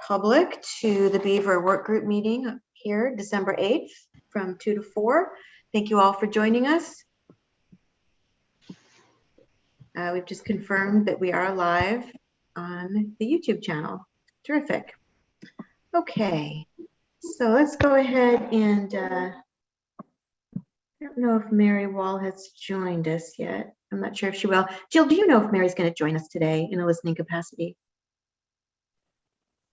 public to the Beaver work group meeting here, December 8th from 2 to 4. Thank you all for joining us. We've just confirmed that we are live on the YouTube channel. Terrific. Okay, so let's go ahead and I don't know if Mary Wall has joined us yet. I'm not sure if she will. Jill, do you know if Mary's going to join us today in a listening capacity?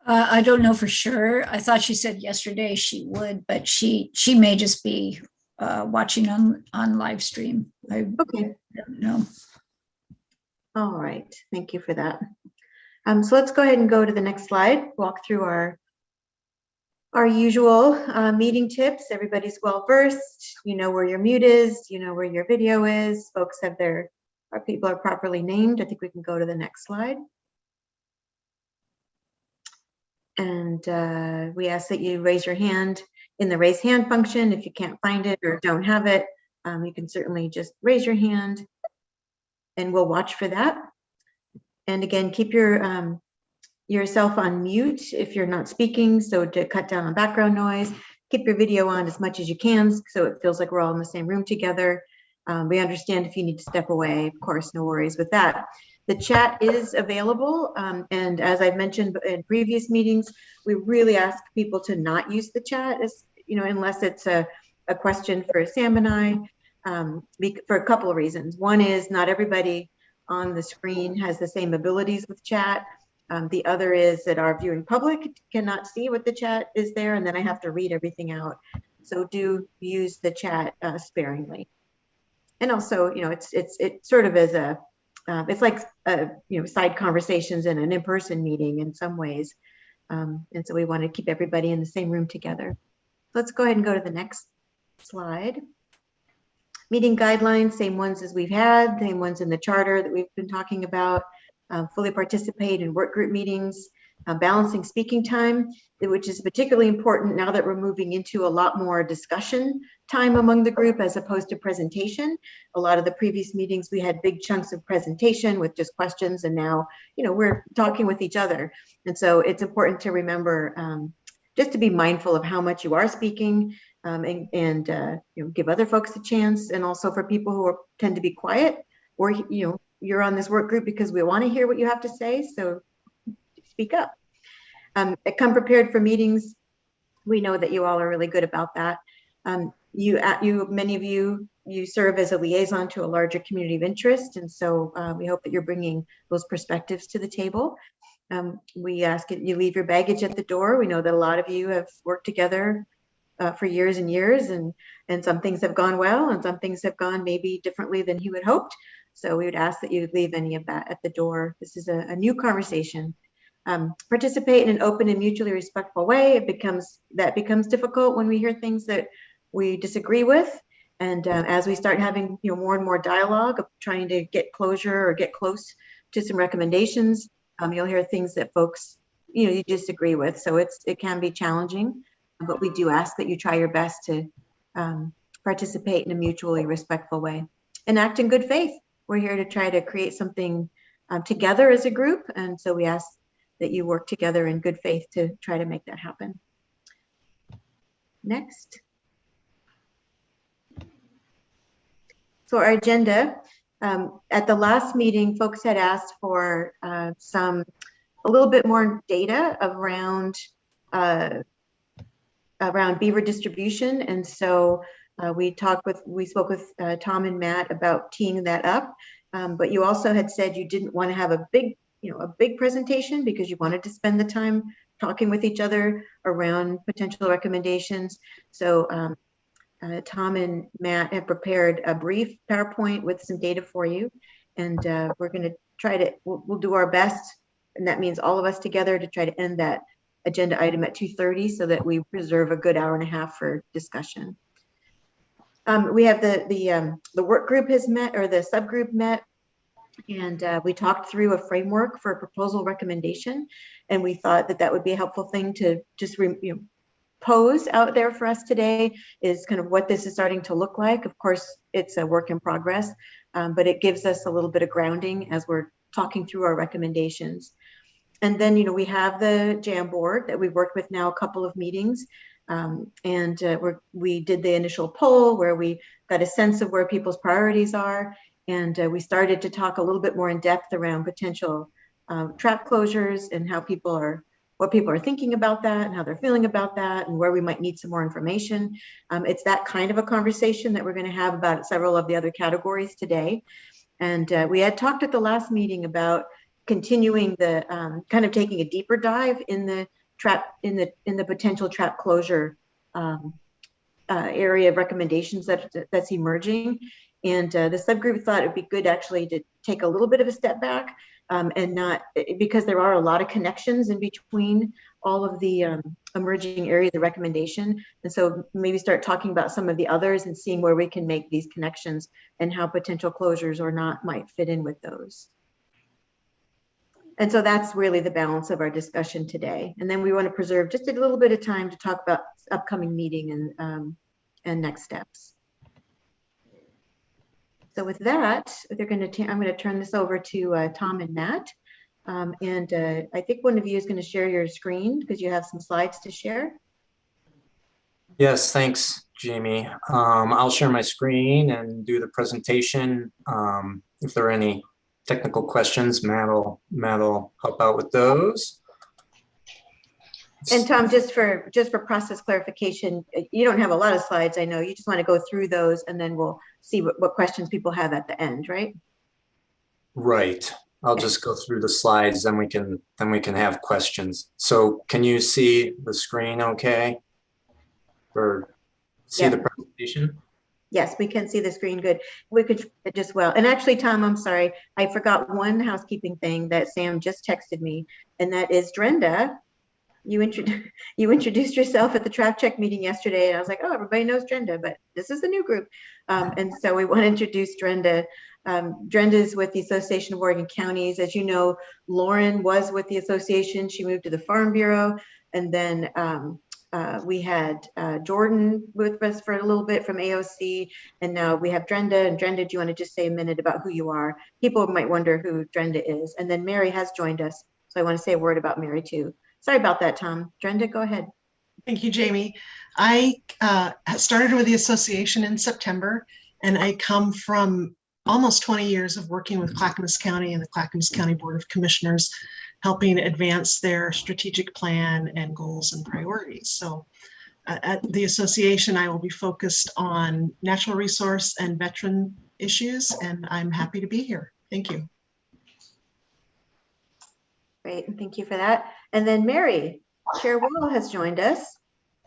I don't know for sure. I thought she said yesterday she would, but she may just be watching on live stream. I don't know. All right, thank you for that. So let's go ahead and go to the next slide, walk through our usual meeting tips. Everybody's well versed. You know where your mute is, you know where your video is. Folks have our people are properly named. I think we can go to the next slide. And we ask that you raise your hand in the raise hand function. If you can't find it or don't have it, you can certainly just raise your hand and we'll watch for that. And again, keep yourself on mute if you're not speaking, so to cut down on background noise. Keep your video on as much as you can so it feels like we're all in the same room together. We understand if you need to step away, of course, no worries with that. The chat is available, and as I've mentioned in previous meetings, we really ask people to not use the chat, as you know, unless it's a question for Sam and I, for a couple of reasons. One is not everybody on the screen has the same abilities with chat. The other is that our viewing public cannot see what the chat is there, and then I have to read everything out. So do use the chat sparingly. And also, you know, it's sort of as a it's like you know, side conversations in an in-person meeting in some ways, and so we want to keep everybody in the same room together. Let's go ahead and go to the next slide. Meeting guidelines, same ones as we've had, same ones in the charter that we've been talking about. Fully participate in work group meetings, balancing speaking time, which is particularly important now that we're moving into a lot more discussion time among the group as opposed to presentation. A lot of the previous meetings we had big chunks of presentation with just questions, and now, you know, we're talking with each other. And so it's important to remember just to be mindful of how much you are speaking, and you know, give other folks a chance, and also for people who tend to be quiet, or you know, you're on this work group because we want to hear what you have to say, so speak up. Come prepared for meetings. We know that you all are really good about that. Many of you serve as a liaison to a larger community of interest, and so we hope that you're bringing those perspectives to the table. We ask that you leave your baggage at the door. We know that a lot of you have worked together for years and years, and some things have gone well, and some things have gone maybe differently than you had hoped. So we would ask that you leave any of that at the door. This is a new conversation. Participate in an open and mutually respectful way. That becomes difficult when we hear things that we disagree with, and as we start having, you know, more and more dialogue of trying to get closure or get close to some recommendations, you'll hear things that folks, you know, you disagree with. So it can be challenging, but we do ask that you try your best to participate in a mutually respectful way and act in good faith. We're here to try to create something together as a group, and so we ask that you work together in good faith to try to make that happen. Next. So our agenda, at the last meeting, folks had asked for a little bit more data around Beaver distribution, and so we spoke with Tom and Matt about teeing that up, but you also had said you didn't want to have a big presentation because you wanted to spend the time talking with each other around potential recommendations. So Tom and Matt have prepared a brief PowerPoint with some data for you, and we're going to try to, we'll do our best, and that means all of us together, to try to end that agenda item at 2:30 so that we reserve a good hour and a half for discussion. We have the work group has met, or the subgroup met, and we talked through a framework for a proposal recommendation, and we thought that would be a helpful thing to just pose out there for us today, is kind of what this is starting to look like. Of course, it's a work in progress, but it gives us a little bit of grounding as we're talking through our recommendations. And then, we have the Jam board that we've worked with now a couple of meetings. We did the initial poll where we got a sense of where people's priorities are. And we started to talk a little bit more in depth around potential trap closures and what people are thinking about that and how they're feeling about that and where we might need some more information. It's that kind of a conversation that we're going to have about several of the other categories today. And we had talked at the last meeting about continuing the kind of taking a deeper dive in the potential trap closure area of recommendations that's emerging. And the subgroup thought it'd be good actually to take a little bit of a step back and not, because there are a lot of connections in between all of the emerging areas of recommendation. And so maybe start talking about some of the others and seeing where we can make these connections and how potential closures or not might fit in with those. And so that's really the balance of our discussion today. And then we want to preserve just a little bit of time to talk about upcoming meeting and next steps. So with that, I'm going to turn this over to Tom and Nat. I think one of you is going to share your screen because you have some slides to share. Yes, thanks, Jamie. I'll share my screen and do the presentation. If there are any technical questions, Matt will help out with those. And Tom, just for process clarification, you don't have a lot of slides, I know. You just want to go through those and then we'll see what questions people have at the end, right? Right. I'll just go through the slides, then we can have questions. So can you see the screen okay? Or see the presentation? Yes, we can see the screen good. We could just and actually, Tom, I'm sorry, I forgot one housekeeping thing that Sam just texted me, and that is Drenda. You introduced yourself at the Trap Check meeting yesterday, and I was like, oh, everybody knows Drenda, but this is a new group. And so we want to introduce Drenda. Drenda is with the Association of Oregon Counties. As you know, Lauren was with the association. She moved to the Farm Bureau, and then we had Jordan with us for a little bit from AOC, and now we have Drenda. And Drenda, do you want to just say a minute about who you are? People might wonder who Drenda is. And then Mary has joined us, so I want to say a word about Mary too. Sorry about that, Tom. Drenda, go ahead. Thank you, Jamie. I started with the association in September, and I come from almost 20 years of working with Clackamas County and the Clackamas County Board of Commissioners, helping advance their strategic plan and goals and priorities. So at the association, I will be focused on natural resource and veteran issues, and I'm happy to be here. Thank you. Great, and thank you for that. And then Mary, Chair Wall has joined us.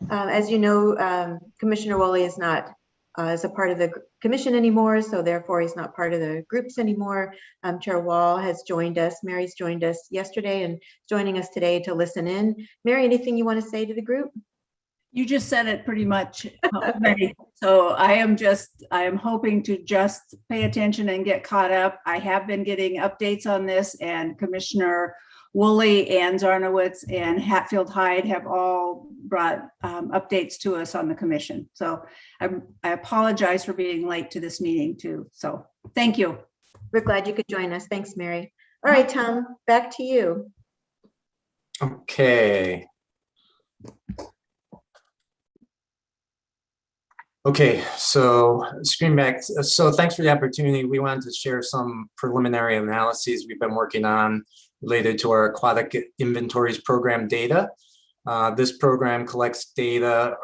As you know, Commissioner Woolley is not as a part of the commission anymore, so therefore he's not part of the groups anymore. Chair Wall has joined us. Mary's joined us yesterday and joining us today to listen in. Mary, anything you want to say to the group? You just said it pretty much. So I am hoping to just pay attention and get caught up. I have been getting updates on this, and Commissioner Woolley and Zarnowitz and Hatfield Hyde have all brought updates to us on the commission. So I apologize for being late to this meeting too. So thank you. We're glad you could join us. Thanks, Mary. All right, Tom, back to you. Okay. Okay, so screen back. So thanks for the opportunity. We wanted to share some preliminary analyses we've been working on related to our aquatic inventories program data. This program collects data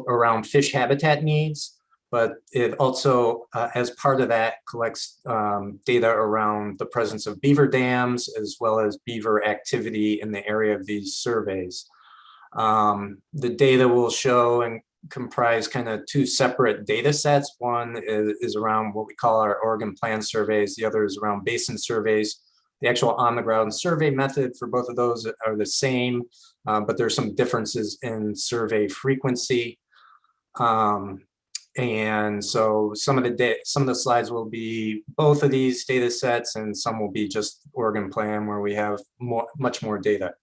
around fish habitat needs, but it also, as part of that, collects data around the presence of beaver dams, as well as beaver activity in the area of these surveys. The data will show and comprise kind of two separate data sets. One is around what we call our Oregon Plan surveys. The other is around basin surveys. The actual on-the-ground survey method for both of those are the same, but there's some differences in survey frequency. And so some of the slides will be both of these data sets, and some will be just Oregon Plan where we have much more data.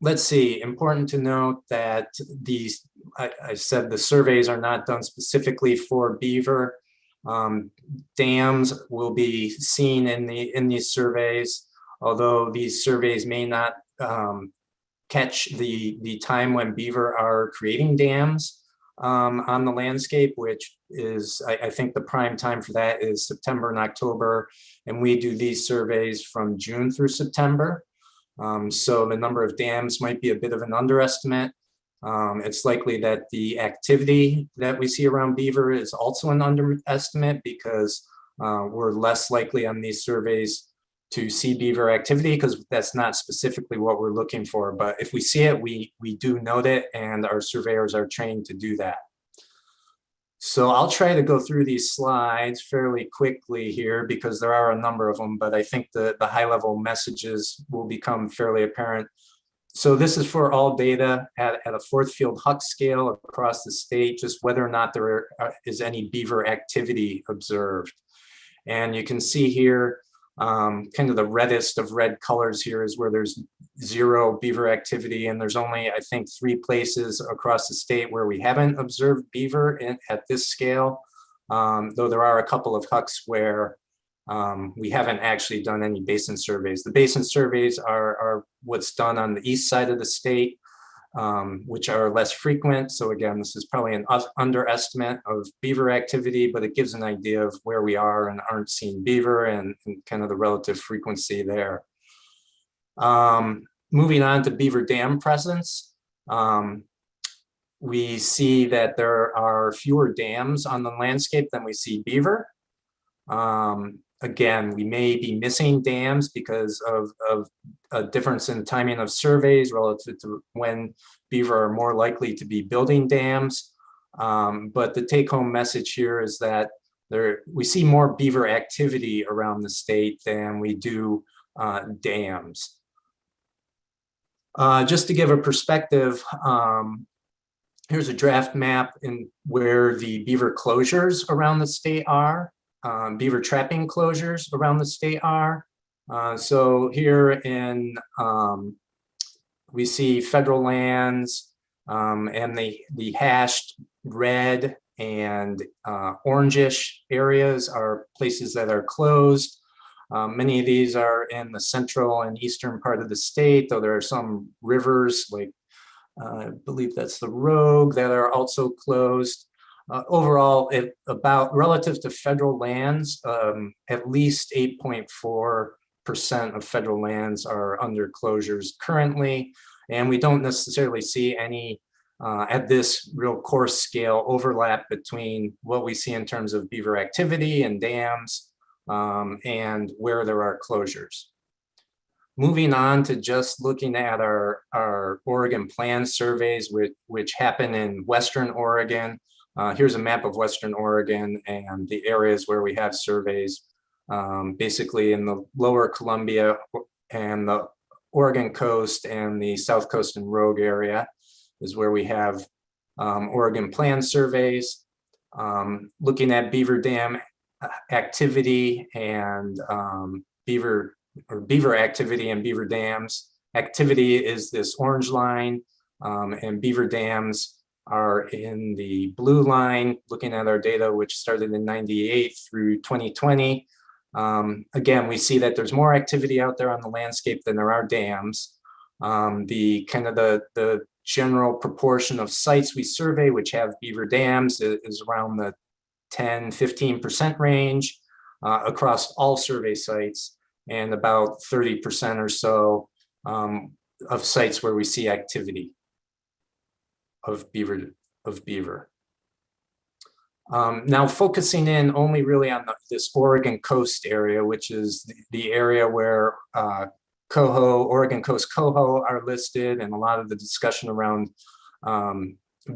Let's see, important to note that these, I said the surveys are not done specifically for beaver. Dams will be seen in these surveys. although these surveys may not catch the time when beaver are creating dams on the landscape, which is, I think the prime time for that is September and October. And we do these surveys from June through September. So the number of dams might be a bit of an underestimate. It's likely that the activity that we see around beaver is also an underestimate, because we're less likely on these surveys to see beaver activity, because that's not specifically what we're looking for. But if we see it, we do note it, and our surveyors are trained to do that. So I'll try to go through these slides fairly quickly here, because there are a number of them, but I think the high level messages will become fairly apparent. So this is for all data at a fourth field Huck scale across the state, just whether or not there is any beaver activity observed. And you can see here, kind of the reddest of red colors here is where there's 0 beaver activity, and there's only, I think, 3 places across the state where we haven't observed beaver at this scale, though there are a couple of Hucks where we haven't actually done any basin surveys. The basin surveys are what's done on the east side of the state, which are less frequent. So again, this is probably an underestimate of beaver activity, but it gives an idea of where we are and aren't seeing beaver, and kind of the relative frequency there. Moving on to beaver dam presence. We see that there are fewer dams on the landscape than we see beaver. Again, we may be missing dams because of a difference in timing of surveys relative to when beaver are more likely to be building dams. But the take-home message here is that we see more beaver activity around the state than we do dams. Just to give a perspective, here's a draft map in where the beaver closures around the state are. Beaver trapping closures around the state are. So here in, we see federal lands, and the hashed red and orangish areas are places that are closed. Many of these are in the central and eastern part of the state, though there are some rivers, like I believe that's the Rogue, that are also closed. Overall, about relative to federal lands, at least 8.4% of federal lands are under closures currently, and we don't necessarily see any at this real coarse scale overlap between what we see in terms of beaver activity and dams and where there are closures. Moving on to just looking at our Oregon plan surveys, which happen in Western Oregon. Here's a map of Western Oregon and the areas where we have surveys. Basically in the lower Columbia and the Oregon coast and the South Coast and Rogue area is where we have Oregon plan surveys. Looking at beaver dam activity and beaver activity and beaver dams. Activity is this orange line, and beaver dams are in the blue line, looking at our data, which started in '98 through 2020. Again, we see that there's more activity out there on the landscape than there are dams. The general proportion of sites we survey which have beaver dams is around the 10–15% range across all survey sites, and about 30% or so of sites where we see activity of beaver. Now focusing in only really on this Oregon coast area, which is the area where Oregon coast coho are listed, and a lot of the discussion around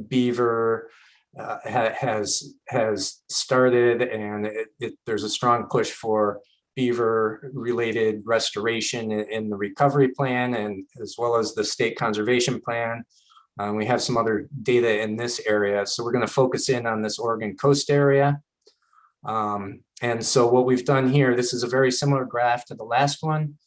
beaver has started, and there's a strong push for beaver related restoration in the recovery plan, and as well as the state conservation plan. We have some other data in this area, so we're going to focus in on this Oregon coast area. And so what we've done here, this is a very similar graph to the last one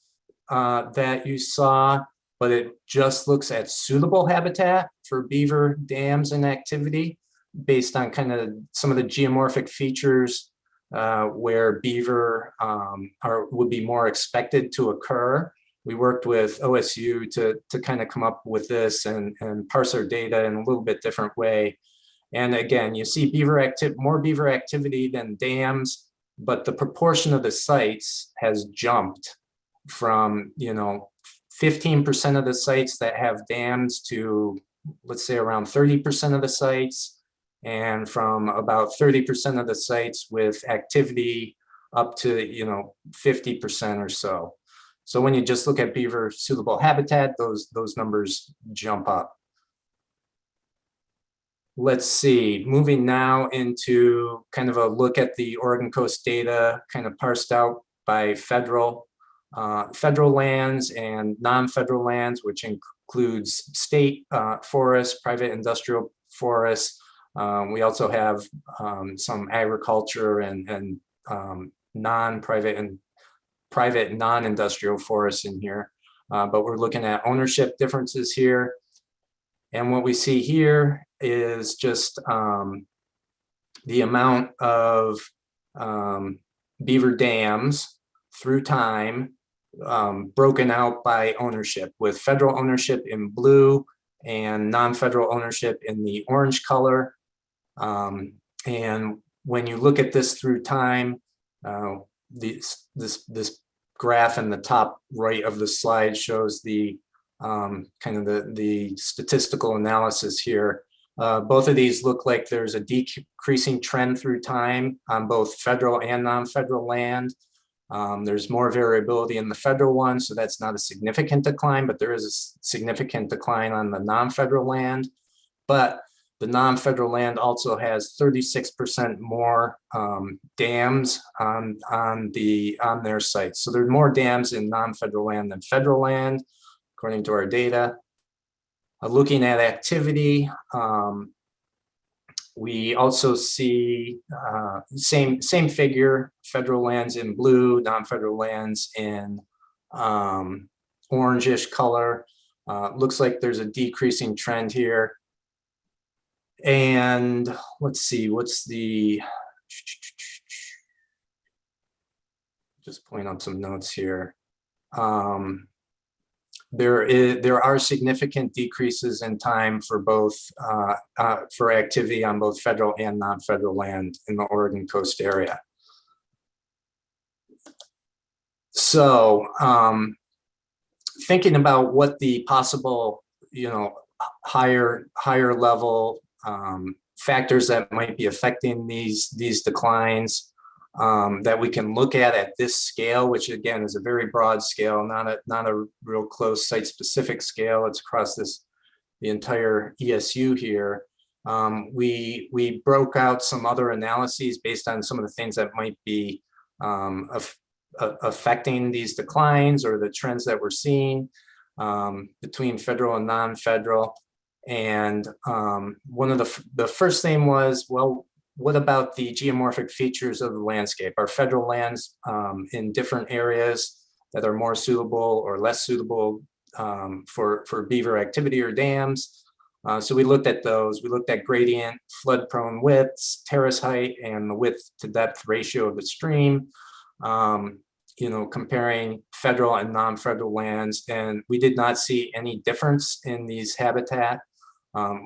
that you saw, but it just looks at suitable habitat for beaver dams and activity based on kind of some of the geomorphic features where beaver would be more expected to occur. We worked with OSU to kind of come up with this and parse our data in a little bit different way. And again, you see more beaver activity than dams, but the proportion of the sites has jumped from, 15% of the sites that have dams to, let's say, around 30% of the sites, and from about 30% of the sites with activity up to, 50% or so. So when you just look at beaver suitable habitat, those numbers jump up. Let's see, moving now into kind of a look at the Oregon Coast data, kind of parsed out by federal lands and non-federal lands, which includes state forests, private industrial forests. We also have some agriculture and non-private and private non-industrial forests in here, but we're looking at ownership differences here. And what we see here is just the amount of beaver dams through time, broken out by ownership, with federal ownership in blue and non-federal ownership in the orange color. And when you look at this through time, this graph in the top right of the slide shows the kind of the statistical analysis here. Both of these look like there's a decreasing trend through time on both federal and non-federal land. There's more variability in the federal one, so that's not a significant decline, but there is a significant decline on the non-federal land. But the non-federal land also has 36% more dams on their sites. So there's more dams in non-federal land than federal land, according to our data. Looking at activity, we also see same figure, federal lands in blue, non-federal lands in orangish color. Looks like there's a decreasing trend here. And let's see, what's the, just pulling up some notes here. There are significant decreases in time for both for activity on both federal and non-federal land in the Oregon Coast area. So thinking about what the possible, higher level factors that might be affecting these declines that we can look at this scale, which again is a very broad scale, not a real close site-specific scale. It's across the entire ESU here. We broke out some other analyses based on some of the things that might be affecting these declines or the trends that we're seeing between federal and non-federal. And one of the first thing was, well, what about the geomorphic features of the landscape? Are federal lands in different areas that are more suitable or less suitable for beaver activity or dams? So we looked at those. We looked at gradient, flood-prone widths, terrace height, and the width to depth ratio of the stream, comparing federal and non-federal lands. And we did not see any difference in these habitat.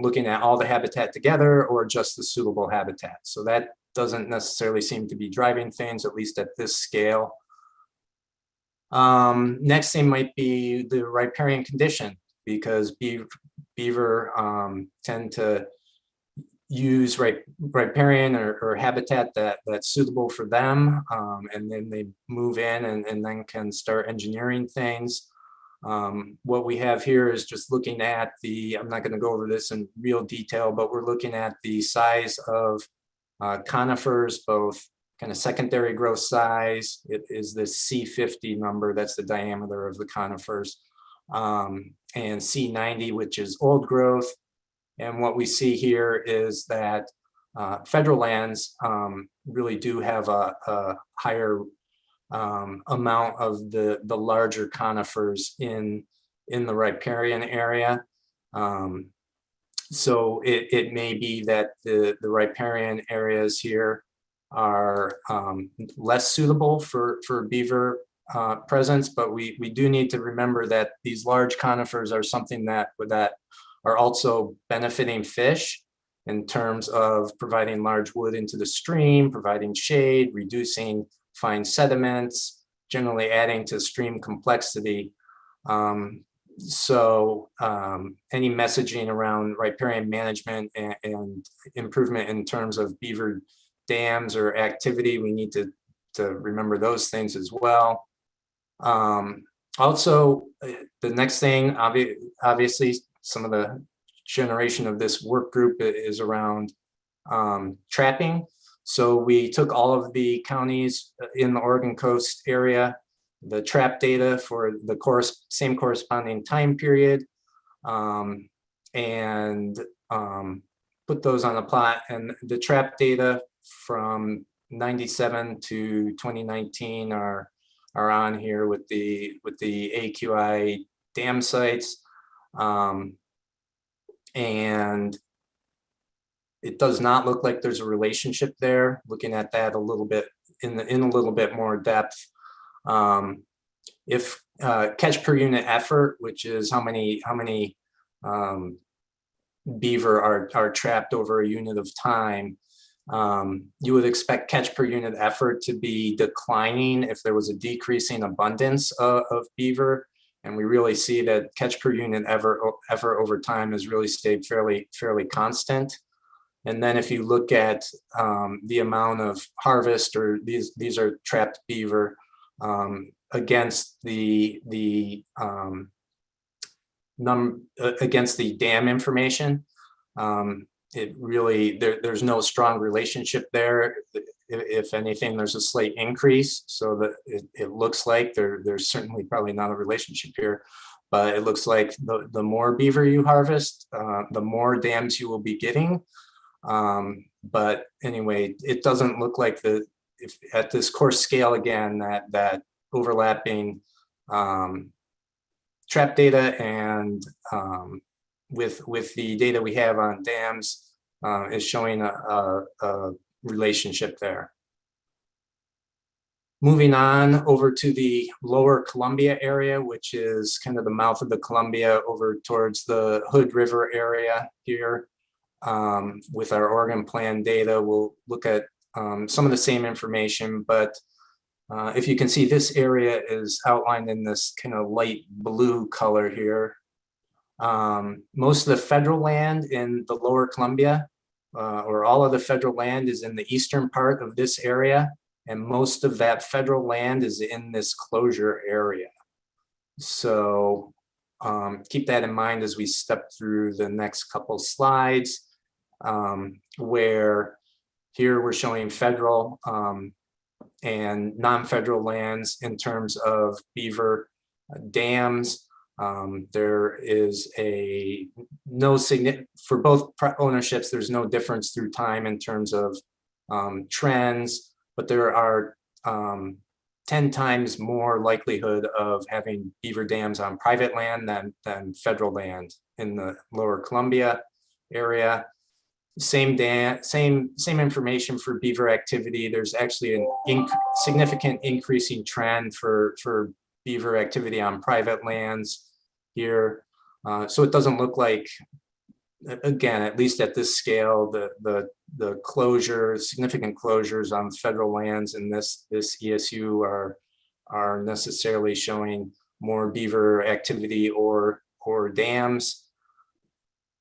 Looking at all the habitat together or just the suitable habitat. So that doesn't necessarily seem to be driving things, at least at this scale. Next thing might be the riparian condition, because beaver tend to use riparian or habitat that's suitable for them, and then they move in and then can start engineering things. What we have here is just looking at I'm not going to go over this in real detail, but we're looking at the size of conifers, both kind of secondary growth size. It is the C50 number, that's the diameter of the conifers, and C90, which is old growth. And what we see here is that federal lands really do have a higher amount of the larger conifers in the riparian area. So it may be that the riparian areas here are less suitable for beaver presence, but we do need to remember that these large conifers are something that are also benefiting fish in terms of providing large wood into the stream, providing shade, reducing fine sediments, generally adding to stream complexity. So any messaging around riparian management and improvement in terms of beaver dams or activity, we need to remember those things as well. Also, the next thing, obviously, some of the generation of this work group is around trapping. So we took all of the counties in the Oregon coast area, the trap data for the same corresponding time period, and put those on a plot. And the trap data from 97 to 2019 are on here with the AQI dam sites. And it does not look like there's a relationship there. Looking at that a little bit in a little bit more depth. If catch per unit effort, which is how many beaver are trapped over a unit of time, you would expect catch per unit effort to be declining if there was a decreasing abundance of beaver. And we really see that catch per unit effort over time has really stayed fairly constant. And then if you look at the amount of harvest, or these are trapped beaver, against the dam information, it really, there's no strong relationship there. If anything, there's a slight increase, so that it looks like there's certainly probably not a relationship here, but it looks like the more beaver you harvest, the more dams you will be getting. But anyway, it doesn't look like if at this coarse scale again, that overlapping trap data and with the data we have on dams is showing a relationship there. Moving on over to the lower Columbia area, which is kind of the mouth of the Columbia over towards the Hood River area here. With our Oregon plan data, we'll look at some of the same information, but if you can see, this area is outlined in this kind of light blue color here. Most of the federal land in the lower Columbia, or all of the federal land, is in the eastern part of this area, and most of that federal land is in this closure area. So keep that in mind as we step through the next couple slides, where here we're showing federal and non-federal lands in terms of beaver dams. There is for both ownerships, there's no difference through time in terms of trends, but there are 10 times more likelihood of having beaver dams on private land than federal land in the lower Columbia area. Same information for beaver activity. There's actually a significant increasing trend for beaver activity on private lands here. So it doesn't look like, again, at least at this scale, the significant closures on federal lands in this ESU are necessarily showing more beaver activity or dams.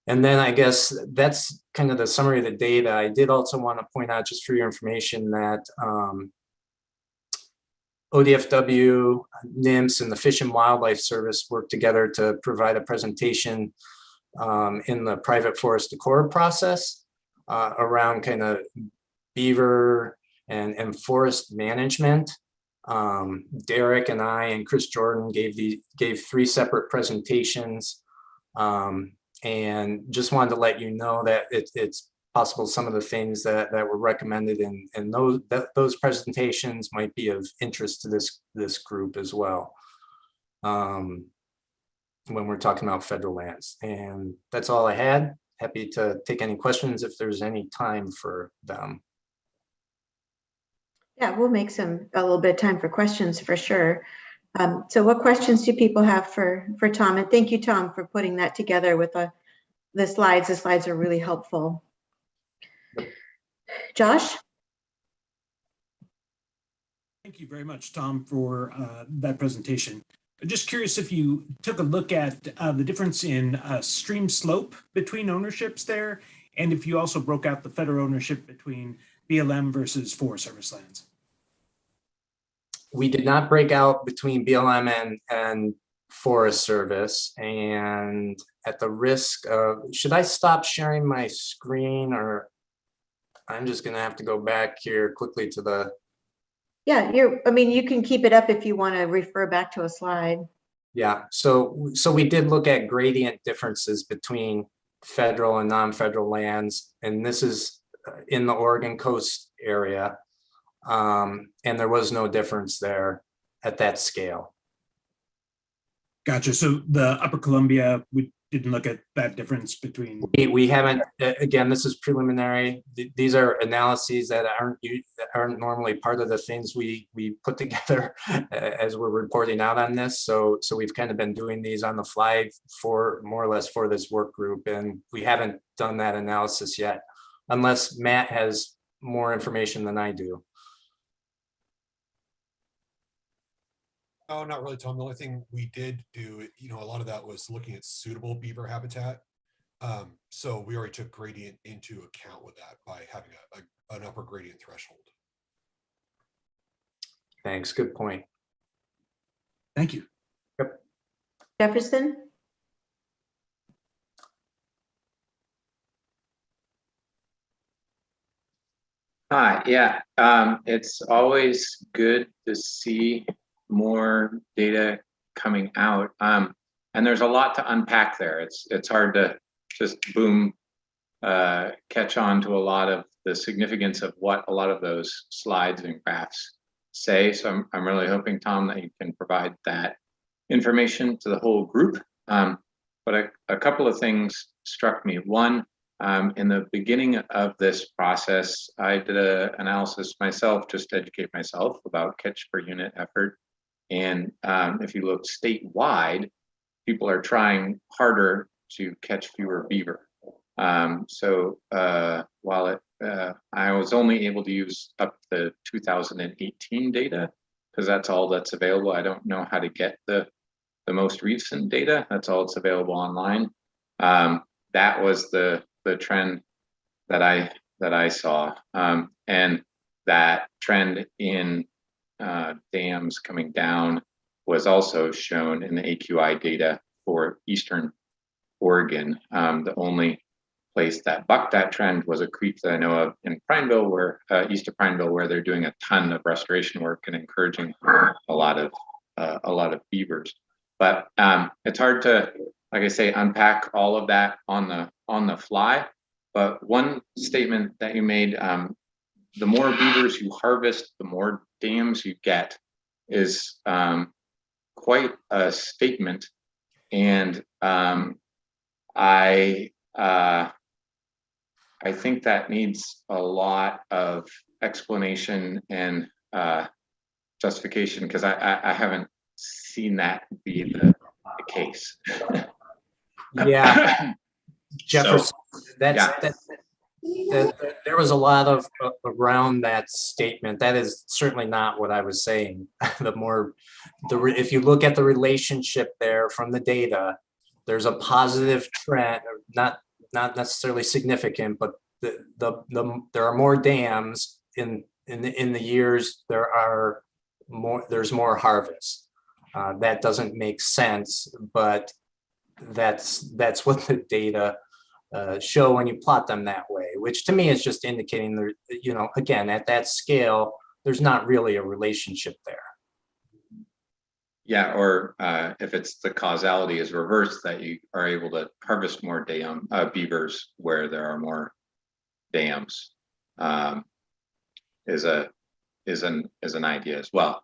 And then I guess that's kind of the summary of the data. I did also want to point out, just for your information, that ODFW, NIMS, and the Fish and Wildlife Service work together to provide a presentation in the private forest accord process around kind of beaver and forest management. Derek and I and Chris Jordan gave 3 separate presentations, and just wanted to let you know that it's possible some of the things that were recommended in those presentations might be of interest to this group as well, when we're talking about federal lands. And that's all I had. Happy to take any questions if there's any time for them. Yeah, we'll make a little bit of time for questions for sure. So what questions do people have for Tom? And thank you, Tom, for putting that together with the slides. The slides are really helpful. Josh? Thank you very much, Tom, for that presentation. I'm just curious if you took a look at the difference in stream slope between ownerships there, and if you also broke out the federal ownership between BLM versus Forest Service lands. We did not break out between BLM and Forest Service. And at the risk of, should I stop sharing my screen, or I'm just gonna have to go back here quickly to the. Yeah, I mean, you can keep it up if you want to refer back to a slide. Yeah, so we did look at gradient differences between federal and non-federal lands, and this is in the Oregon coast area. And there was no difference there at that scale. Gotcha. So the Upper Columbia, we didn't look at that difference between. We haven't. Again, this is preliminary. These are analyses that aren't normally part of the things we put together as we're reporting out on this. So we've kind of been doing these on the fly for more or less for this work group, and we haven't done that analysis yet, unless Matt has more information than I do. Oh, not really, Tom. The only thing we did do, a lot of that was looking at suitable beaver habitat. So we already took gradient into account with that by having an upper gradient threshold. Thanks. Good point. Thank you. Yep. Jefferson? Hi, yeah, it's always good to see more data coming out. And there's a lot to unpack there. It's hard to just boom, catch on to a lot of the significance of what a lot of those slides and graphs say. So I'm really hoping, Tom, that you can provide that information to the whole group. But a couple of things struck me. One, in the beginning of this process, I did an analysis myself just to educate myself about catch per unit effort. And if you look statewide, people are trying harder to catch fewer beaver. So while I was only able to use up the 2018 data, because that's all that's available. I don't know how to get the most recent data. That's all that's available online. That was the trend that I saw, and that trend in dams coming down was also shown in the AQI data for Eastern Oregon. The only place that bucked that trend was a creek that I know of in Prineville, where east of Prineville, where they're doing a ton of restoration work and encouraging a lot of beavers. But it's hard to, like I say, unpack all of that on the fly. But one statement that you made, the more beavers you harvest, the more dams you get, is quite a statement. And I think that needs a lot of explanation and justification, because I haven't seen that be the case. Yeah, Jefferson, So, there was a lot of around that statement. That is certainly not what I was saying. If you look at the relationship there from the data, there's a positive trend, not necessarily significant, but there are more dams in the years there's more harvest. That doesn't make sense, but that's what the data show when you plot them that way, which to me is just indicating there, again, at that scale, there's not really a relationship there. yeah, or if it's the causality is reversed, that you are able to harvest more beavers where there are more dams, is an idea as well.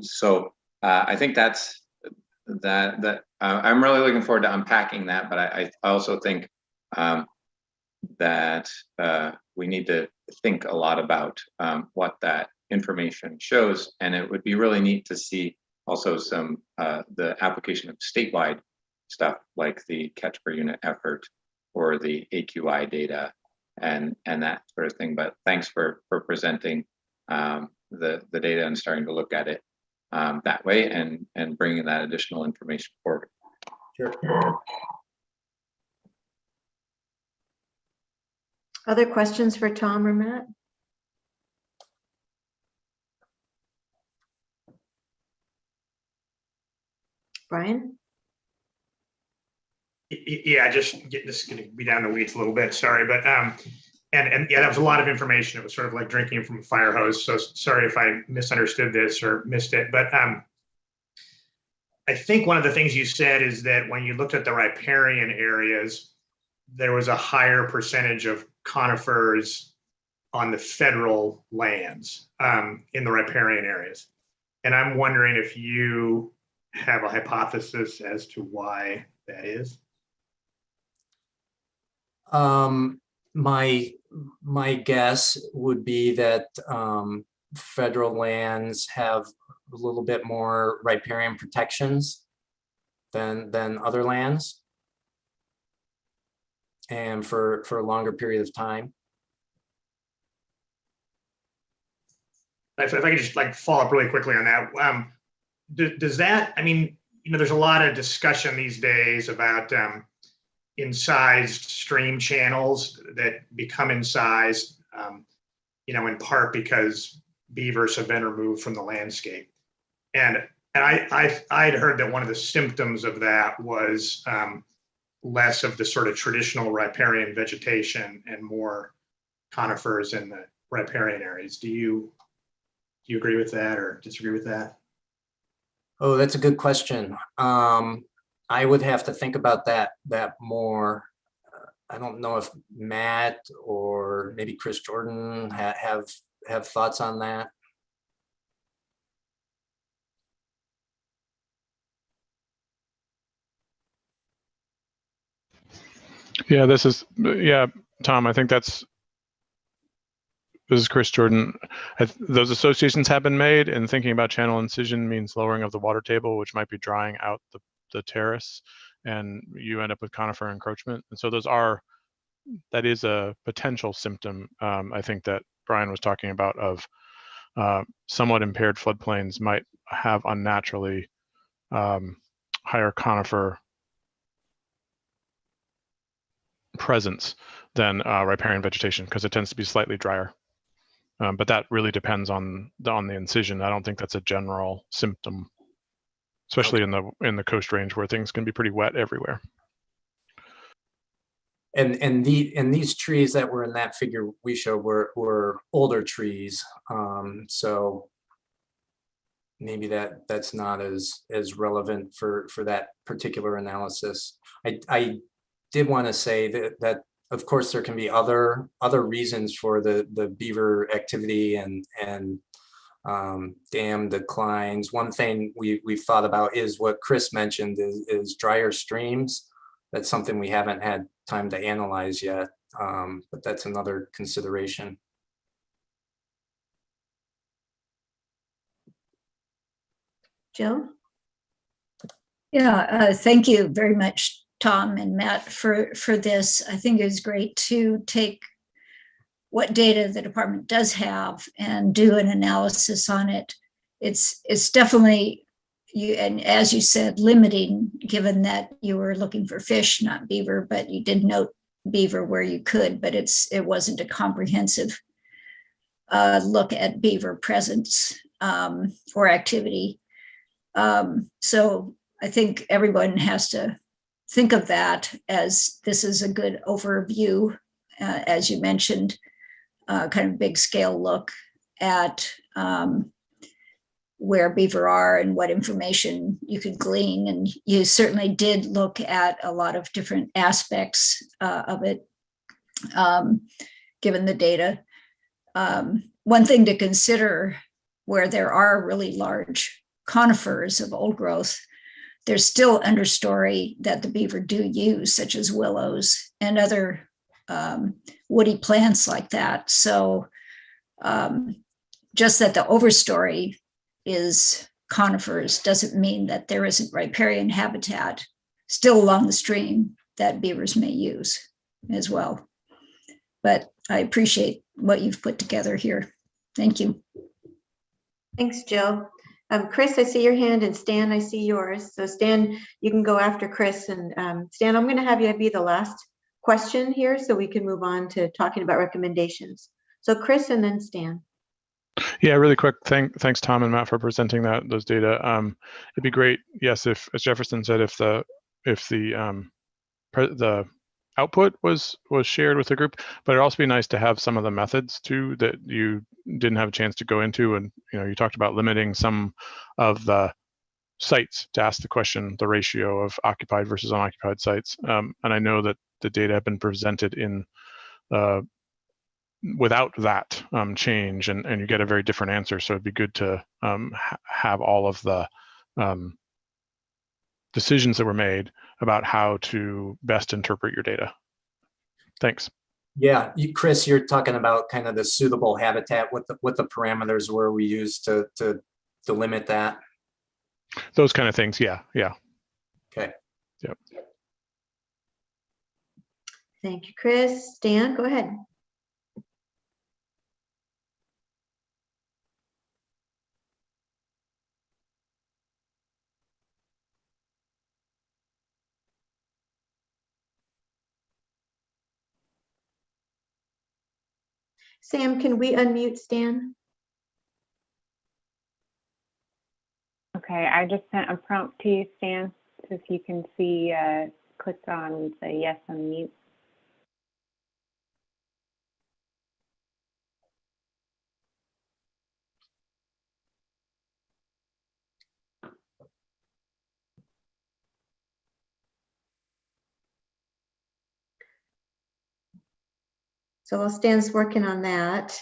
So I think that's that. I'm really looking forward to unpacking that, but I also think that we need to think a lot about what that information shows. And it would be really neat to see also some the application of statewide stuff like the catch per unit effort or the AQI data and that sort of thing. But thanks for presenting the data and starting to look at it that way and bringing that additional information forward. Sure. Other questions for Tom or Matt? Brian? Yeah, this is going to be down the weeds a little bit. Sorry, but and yeah, that was a lot of information. It was sort of like drinking from a fire hose. So sorry if I misunderstood this or missed it. But I think one of the things you said is that when you looked at the riparian areas, there was a higher percentage of conifers on the federal lands in the riparian areas. And I'm wondering if you have a hypothesis as to why that is. My guess would be that federal lands have a little bit more riparian protections than other lands, and for a longer period of time. If I could just like follow up really quickly on that, does that, I mean, you know, there's a lot of discussion these days about incised stream channels that become incised, you know, in part because beavers have been removed from the landscape. And I'd heard that one of the symptoms of that was less of the sort of traditional riparian vegetation and more conifers in the riparian areas. Do you agree with that or disagree with that? Oh, that's a good question. I would have to think about that more. I don't know if Matt or maybe Chris Jordan have thoughts on that. Yeah, Tom, I think this is Chris Jordan. Those associations have been made, and thinking about channel incision means lowering of the water table, which might be drying out the terrace, and you end up with conifer encroachment. And so that is a potential symptom, I think, that Brian was talking about, of somewhat impaired floodplains might have unnaturally higher conifer presence than riparian vegetation, because it tends to be slightly drier. But that really depends on the incision. I don't think that's a general symptom, especially in the Coast Range where things can be pretty wet everywhere. And these trees that were in that figure we showed were older trees, so maybe that's not as relevant for that particular analysis. I did want to say that of course there can be other reasons for the beaver activity and dam declines. One thing we've thought about is what Chris mentioned is drier streams. That's something we haven't had time to analyze yet, but that's another consideration. Jill? Yeah, thank you very much, Tom and Matt, for this. I think it was great to take what data the department does have and do an analysis on it. It's definitely, and as you said, limiting, given that you were looking for fish, not beaver, but you did note beaver where you could, but it wasn't a comprehensive look at beaver presence or activity. So I think everyone has to think of that as this is a good overview, as you mentioned, kind of big scale look at where beaver are and what information you could glean. And you certainly did look at a lot of different aspects of it, given the data. One thing to consider, where there are really large conifers of old growth, there's still understory that the beaver do use, such as willows and other woody plants like that. So just that the overstory is conifers doesn't mean that there isn't riparian habitat still along the stream that beavers may use as well. But I appreciate what you've put together here. Thank you. Thanks, Jill. Chris, I see your hand, and Stan, I see yours. So Stan, you can go after Chris, and Stan, I'm going to have you be the last question here so we can move on to talking about recommendations. So Chris and then Stan. Yeah, really quick. Thanks, Tom and Matt, for presenting those data. It'd be great, yes, if, as Jefferson said, if the output was shared with the group, but it'd also be nice to have some of the methods too that you didn't have a chance to go into. And you talked about limiting some of the sites to ask the question, the ratio of occupied versus unoccupied sites. And I know that the data have been presented in without that change, and you get a very different answer. So it'd be good to have all of the decisions that were made about how to best interpret your data. Thanks. Yeah, Chris, you're talking about kind of the suitable habitat, what the parameters were we used to limit that. Those kind of things. Yeah. Okay. Yep. Thank you, Chris. Stan, go ahead. Sam, can we unmute Stan? Okay, I just sent a prompt to you, Stan. So if you can see, click on the yes unmute. So while Stan's working on that,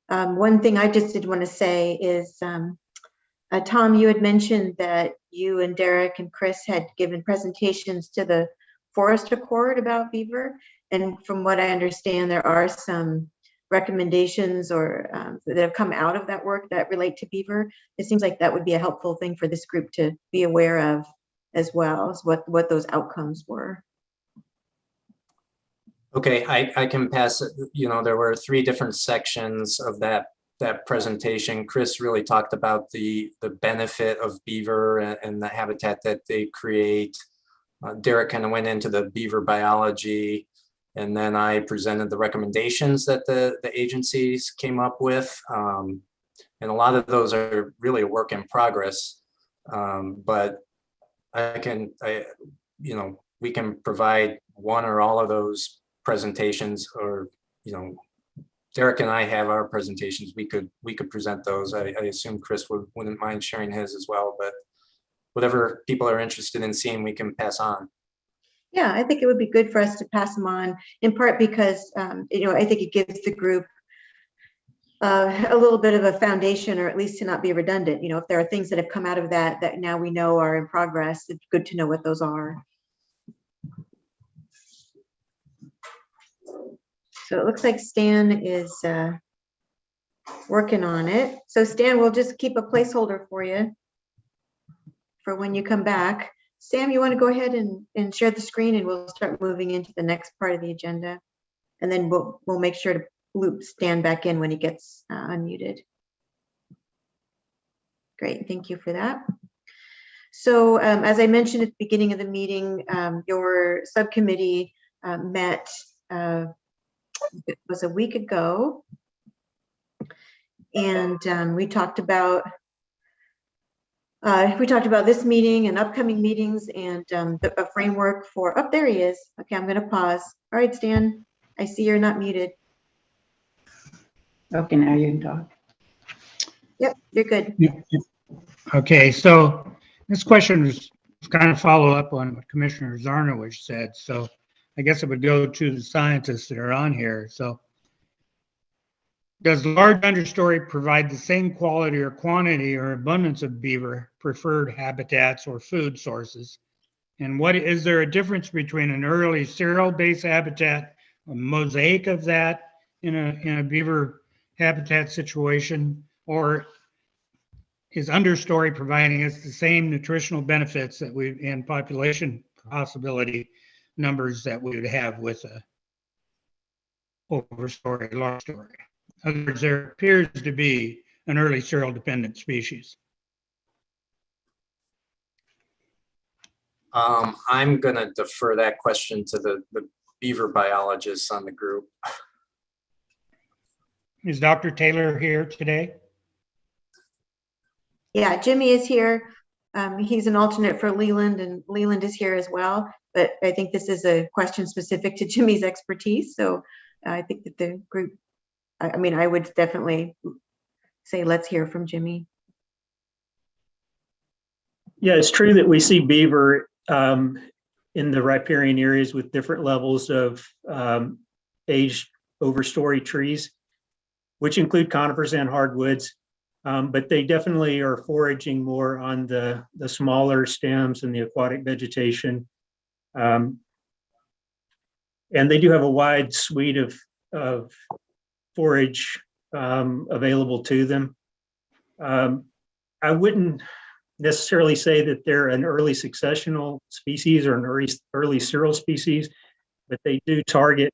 one thing I just did want to say is, Tom, you had mentioned that you and Derek and Chris had given presentations to the Forest Accord about beaver. And from what I understand, there are some recommendations or that have come out of that work that relate to beaver. It seems like that would be a helpful thing for this group to be aware of as well as what those outcomes were. Okay, I can pass it. There were 3 different sections of that presentation. Chris really talked about the benefit of beaver and the habitat that they create. Derek kind of went into the beaver biology, and then I presented the recommendations that the agencies came up with. And a lot of those are really a work in progress. But we can provide one or all of those presentations, or Derek and I have our presentations. We could present those. I assume Chris wouldn't mind sharing his as well, but whatever people are interested in seeing, we can pass on. Yeah, I think it would be good for us to pass them on, in part because I think it gives the group a little bit of a foundation, or at least to not be redundant. If there are things that have come out of that now we know are in progress, it's good to know what those are. So it looks like Stan is working on it. So Stan, we'll just keep a placeholder for you for when you come back. Sam, you want to go ahead and share the screen, and we'll start moving into the next part of the agenda. And then we'll make sure to loop Stan back in when he gets unmuted. Great, thank you for that. So as I mentioned at the beginning of the meeting, your subcommittee met it was a week ago, and we talked about this meeting and upcoming meetings, and a framework for. Oh, there he is. Okay, I'm going to pause. All right, Stan, I see you're not muted. Okay, now you can talk. Yep, you're good. Okay, so this question is kind of follow up on what Commissioner Zarnowich said. So I guess it would go to the scientists that are on here. So does large understory provide the same quality or quantity or abundance of beaver preferred habitats or food sources? And is there a difference between an early cereal-based habitat mosaic of that in a beaver habitat situation, or is understory providing us the same nutritional benefits that we and population possibility numbers that we would have with a overstory, large story? In other words, there appears to be an early cereal dependent species. I'm gonna defer that question to the beaver biologists on the group. Is Dr. Taylor here today? Yeah, Jimmy is here. He's an alternate for Leland, and Leland is here as well. But I think this is a question specific to Jimmy's expertise. So I think that the group, I mean, I would definitely say let's hear from Jimmy. Yeah, it's true that we see beaver in the riparian areas with different levels of aged overstory trees, which include conifers and hardwoods. But they definitely are foraging more on the smaller stems and the aquatic vegetation. And they do have a wide suite of forage available to them. I wouldn't necessarily say that they're an early successional species or an early cereal species, but they do target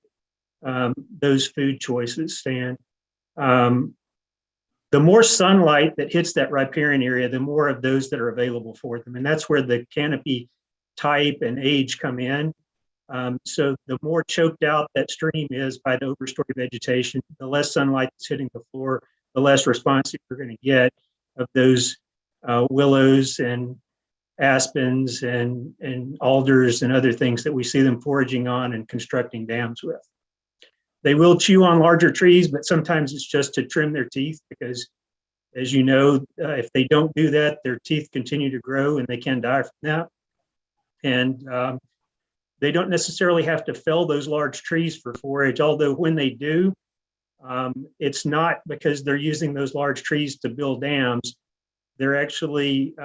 those food choices, Stan. The more sunlight that hits that riparian area, the more of those that are available for them. And that's where the canopy type and age come in. So the more choked out that stream is by the overstory vegetation, the less sunlight that's hitting the floor, the less responsive you're going to get of those willows and aspens and alders and other things that we see them foraging on and constructing dams with. They will chew on larger trees, but sometimes it's just to trim their teeth because, as you know, if they don't do that, their teeth continue to grow and they can die from that. And they don't necessarily have to fell those large trees for forage, although when they do, it's not because they're using those large trees to build dams. They're actually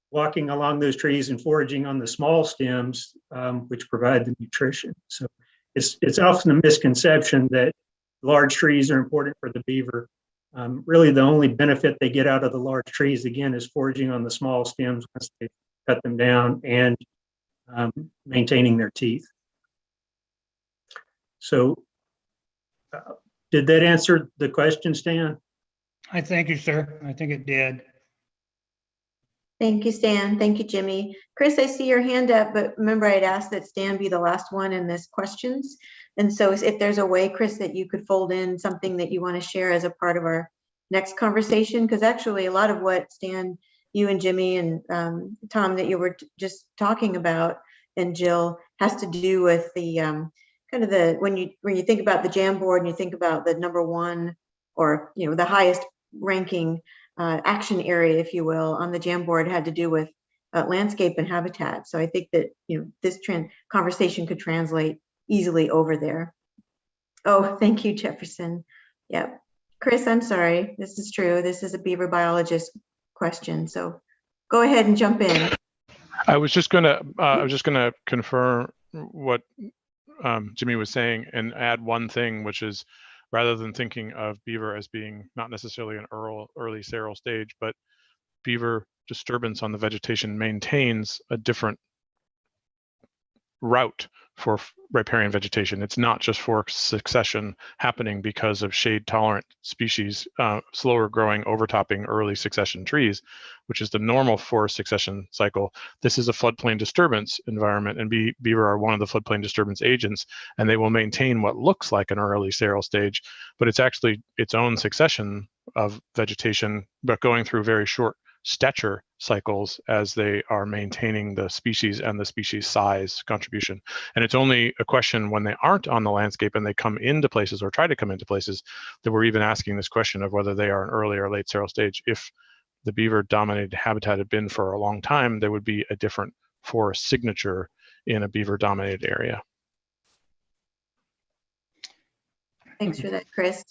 walking along those trees and foraging on the small stems, which provide the nutrition. So it's often a misconception that large trees are important for the beaver. Really, the only benefit they get out of the large trees, again, is foraging on the small stems once they cut them down and maintaining their teeth. So did that answer the question, Stan? I thank you, sir. I think it did. Thank you, Stan. Thank you, Jimmy. Chris, I see your hand up, but remember I had asked that Stan be the last one in this questions. And so if there's a way, Chris, that you could fold in something that you want to share as a part of our next conversation, because actually a lot of what Stan, you and Jimmy and Tom that you were just talking about, and Jill, has to do with the kind of the, when you think about the Jamboard and you think about the number one, or the highest ranking action area, if you will, on the Jamboard had to do with landscape and habitat. So I think that this conversation could translate easily over there. Oh, thank you, Jefferson. Yeah, Chris, I'm sorry. This is true. This is a beaver biologist question. So go ahead and jump in. I was just gonna confirm what Jimmy was saying and add one thing, which is, rather than thinking of beaver as being not necessarily an early cereal stage, but beaver disturbance on the vegetation maintains a different route for riparian vegetation. It's not just for succession happening because of shade tolerant species, slower growing, overtopping early succession trees, which is the normal forest succession cycle. This is a floodplain disturbance environment, and beaver are one of the floodplain disturbance agents, and they will maintain what looks like an early cereal stage, but it's actually its own succession of vegetation, but going through very short stature cycles as they are maintaining the species and the species size contribution. And it's only a question when they aren't on the landscape and they come into places or try to come into places that we're even asking this question of whether they are an early or late cereal stage. If the beaver dominated habitat had been for a long time, there would be a different forest signature in a beaver dominated area. Thanks for that, Chris.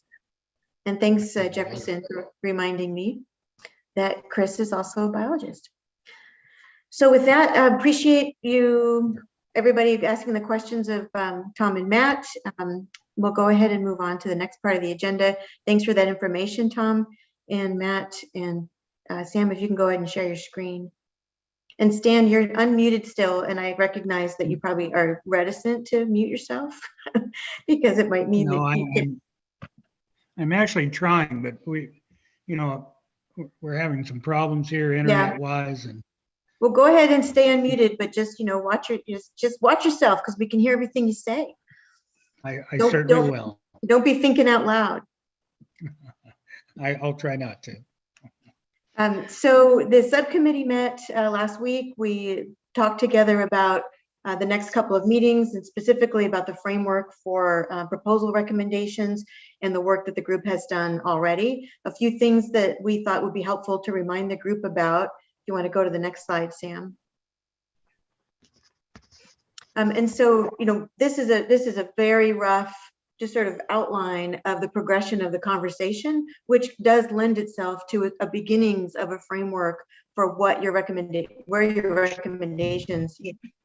And thanks, Jefferson, for reminding me that Chris is also a biologist. So with that, I appreciate you everybody asking the questions of Tom and Matt. We'll go ahead and move on to the next part of the agenda. Thanks for that information, Tom and Matt, and Sam, if you can go ahead and share your screen. And Stan, you're unmuted still, and I recognize that you probably are reticent to mute yourself because it might mean No, that I'm actually trying, but we're having some problems here internet-wise, and well, go ahead and stay unmuted, but just just watch yourself because we can hear everything you say. I certainly will. Don't be thinking out loud. I'll try not to. So the subcommittee met last week. We talked together about the next couple of meetings and specifically about the framework for proposal recommendations and the work that the group has done already. A few things that we thought would be helpful to remind the group about. If you want to go to the next slide, Sam. And so, this is a very rough, just sort of outline of the progression of the conversation, which does lend itself to a beginnings of a framework for what your recommendations,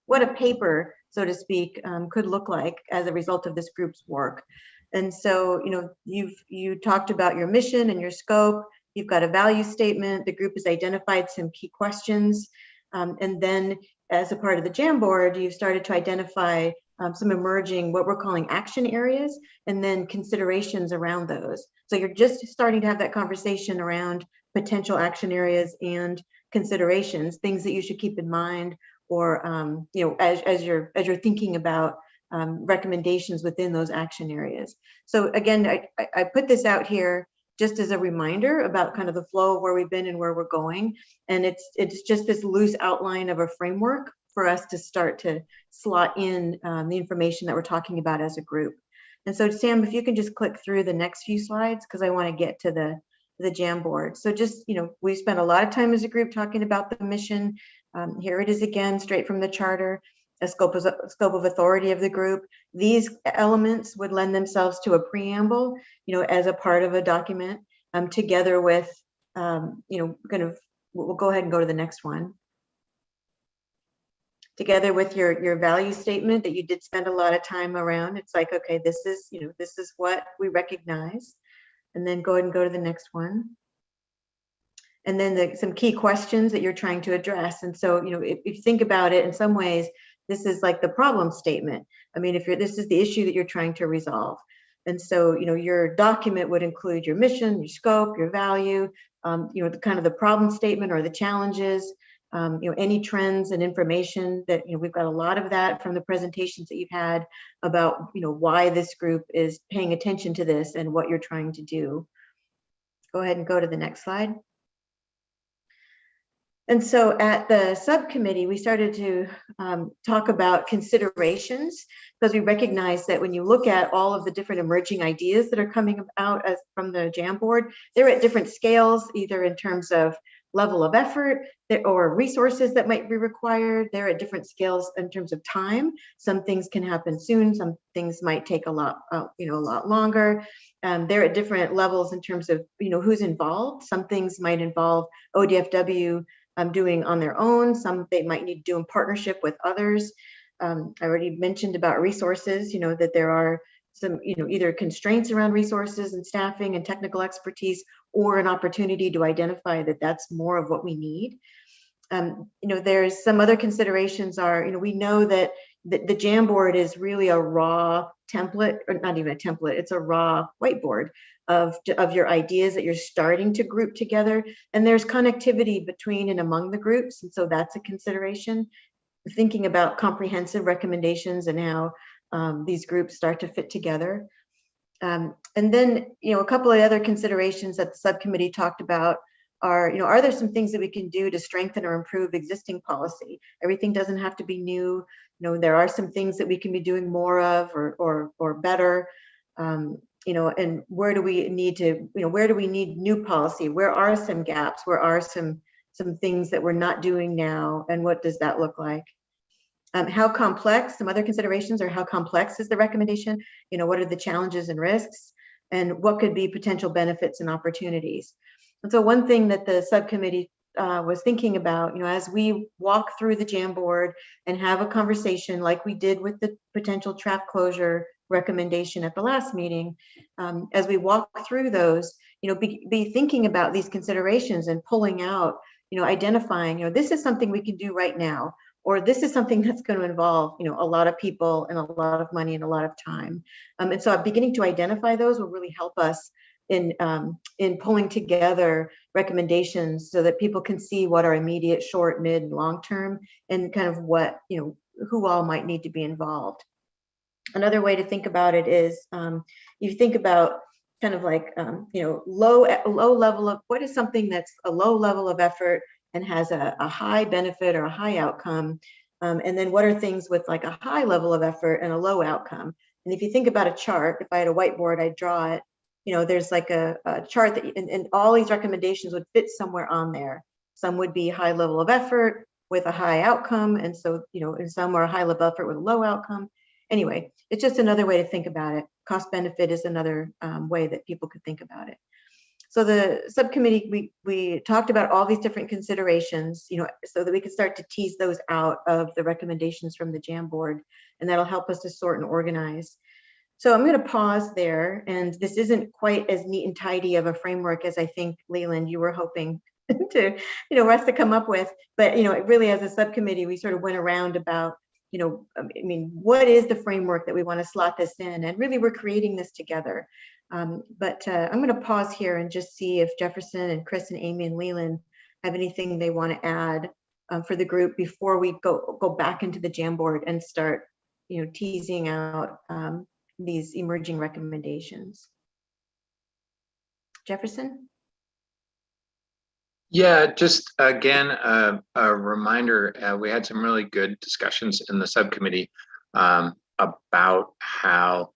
what a paper, so to speak, could look like as a result of this group's work. And so, you talked about your mission and your scope. You've got a value statement. The group has identified some key questions. And then as a part of the Jamboard, you've started to identify some emerging, what we're calling action areas, and then considerations around those. So you're just starting to have that conversation around potential action areas and considerations, things that you should keep in mind, or as you're thinking about recommendations within those action areas. So again, I put this out here just as a reminder about kind of the flow of where we've been and where we're going. And it's just this loose outline of a framework for us to start to slot in the information that we're talking about as a group. And so Sam, if you can just click through the next few slides, because I want to get to the Jamboard. So just, we spent a lot of time as a group talking about the mission. Here it is again, straight from the charter, a scope of authority of the group. These elements would lend themselves to a preamble, as a part of a document, together with, we'll go ahead and go to the next one. Together with your value statement that you did spend a lot of time around. It's like, okay, this is what we recognize. And then go ahead and go to the next one. And then some key questions that you're trying to address. And so, if you think about it in some ways, this is like the problem statement. I mean, this is the issue that you're trying to resolve. And so, your document would include your mission, your scope, your value, the kind of the problem statement or the challenges, any trends and information that, we've got a lot of that from the presentations that you've had about, why this group is paying attention to this and what you're trying to do. Go ahead and go to the next slide. And so at the subcommittee, we started to talk about considerations, because we recognize that when you look at all of the different emerging ideas that are coming out from the Jamboard, they're at different scales, either in terms of level of effort or resources that might be required. They're at different scales in terms of time. Some things can happen soon. Some things might take a lot longer. They're at different levels in terms of, who's involved. Some things might involve ODFW doing on their own. Some they might need to do in partnership with others. I already mentioned about resources, that there are some, either constraints around resources and staffing and technical expertise, or an opportunity to identify that that's more of what we need. There's some other considerations are, we know that the Jamboard is really a raw template, or not even a template, it's a raw whiteboard of your ideas that you're starting to group together. And there's connectivity between and among the groups. And so that's a consideration. Thinking about comprehensive recommendations and how these groups start to fit together. And then, a couple of other considerations that the subcommittee talked about are there some things that we can do to strengthen or improve existing policy? Everything doesn't have to be new. There are some things that we can be doing more of or better. And where do we need to, where do we need new policy? Where are some gaps? Where are some things that we're not doing now? And what does that look like? How complex, some other considerations are how complex is the recommendation? What are the challenges and risks? And what could be potential benefits and opportunities? And so one thing that the subcommittee was thinking about, as we walk through the Jamboard and have a conversation like we did with the potential trap closure recommendation at the last meeting, as we walk through those, be thinking about these considerations and pulling out, identifying, this is something we can do right now, or this is something that's going to involve, a lot of people and a lot of money and a lot of time. And so beginning to identify those will really help us in pulling together recommendations so that people can see what are immediate, short, mid, and long term, and kind of what, who all might need to be involved. Another way to think about it is you think about kind of like, low level of, what is something that's a low level of effort and has a high benefit or a high outcome, and then what are things with like a high level of effort and a low outcome. And if you think about a chart, if I had a whiteboard, I'd draw it. There's like a chart that, and all these recommendations would fit somewhere on there. Some would be high level of effort with a high outcome, and so, and some are high level effort with a low outcome. Anyway, it's just another way to think about it. Cost benefit is another way that people could think about it. So the subcommittee, we talked about all these different considerations, so that we could start to tease those out of the recommendations from the Jamboard, and that'll help us to sort and organize. So I'm going to pause there, and this isn't quite as neat and tidy of a framework as I think, Leland, you were hoping to, us to come up with. But, really as a subcommittee, we sort of went around about, what is the framework that we want to slot this in? And really, we're creating this together. But I'm going to pause here and just see if Jefferson and Chris and Amy and Leland have anything they want to add for the group before we go back into the Jamboard and start, teasing out these emerging recommendations. Jefferson? Yeah, just again, a reminder, we had some really good discussions in the subcommittee about how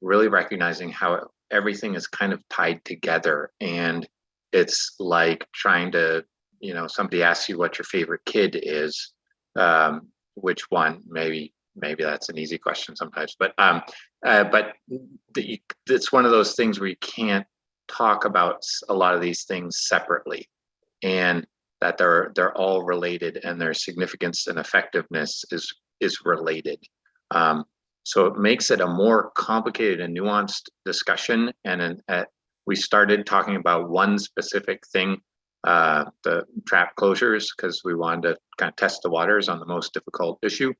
really recognizing how everything is kind of tied together. And it's like trying to, somebody asks you what your favorite kid is, which one, maybe that's an easy question sometimes, but it's one of those things where you can't talk about a lot of these things separately, and that they're all related, and their significance and effectiveness is related. So it makes it a more complicated and nuanced discussion. And we started talking about one specific thing, the trap closures, because we wanted to kind of test the waters on the most difficult issue.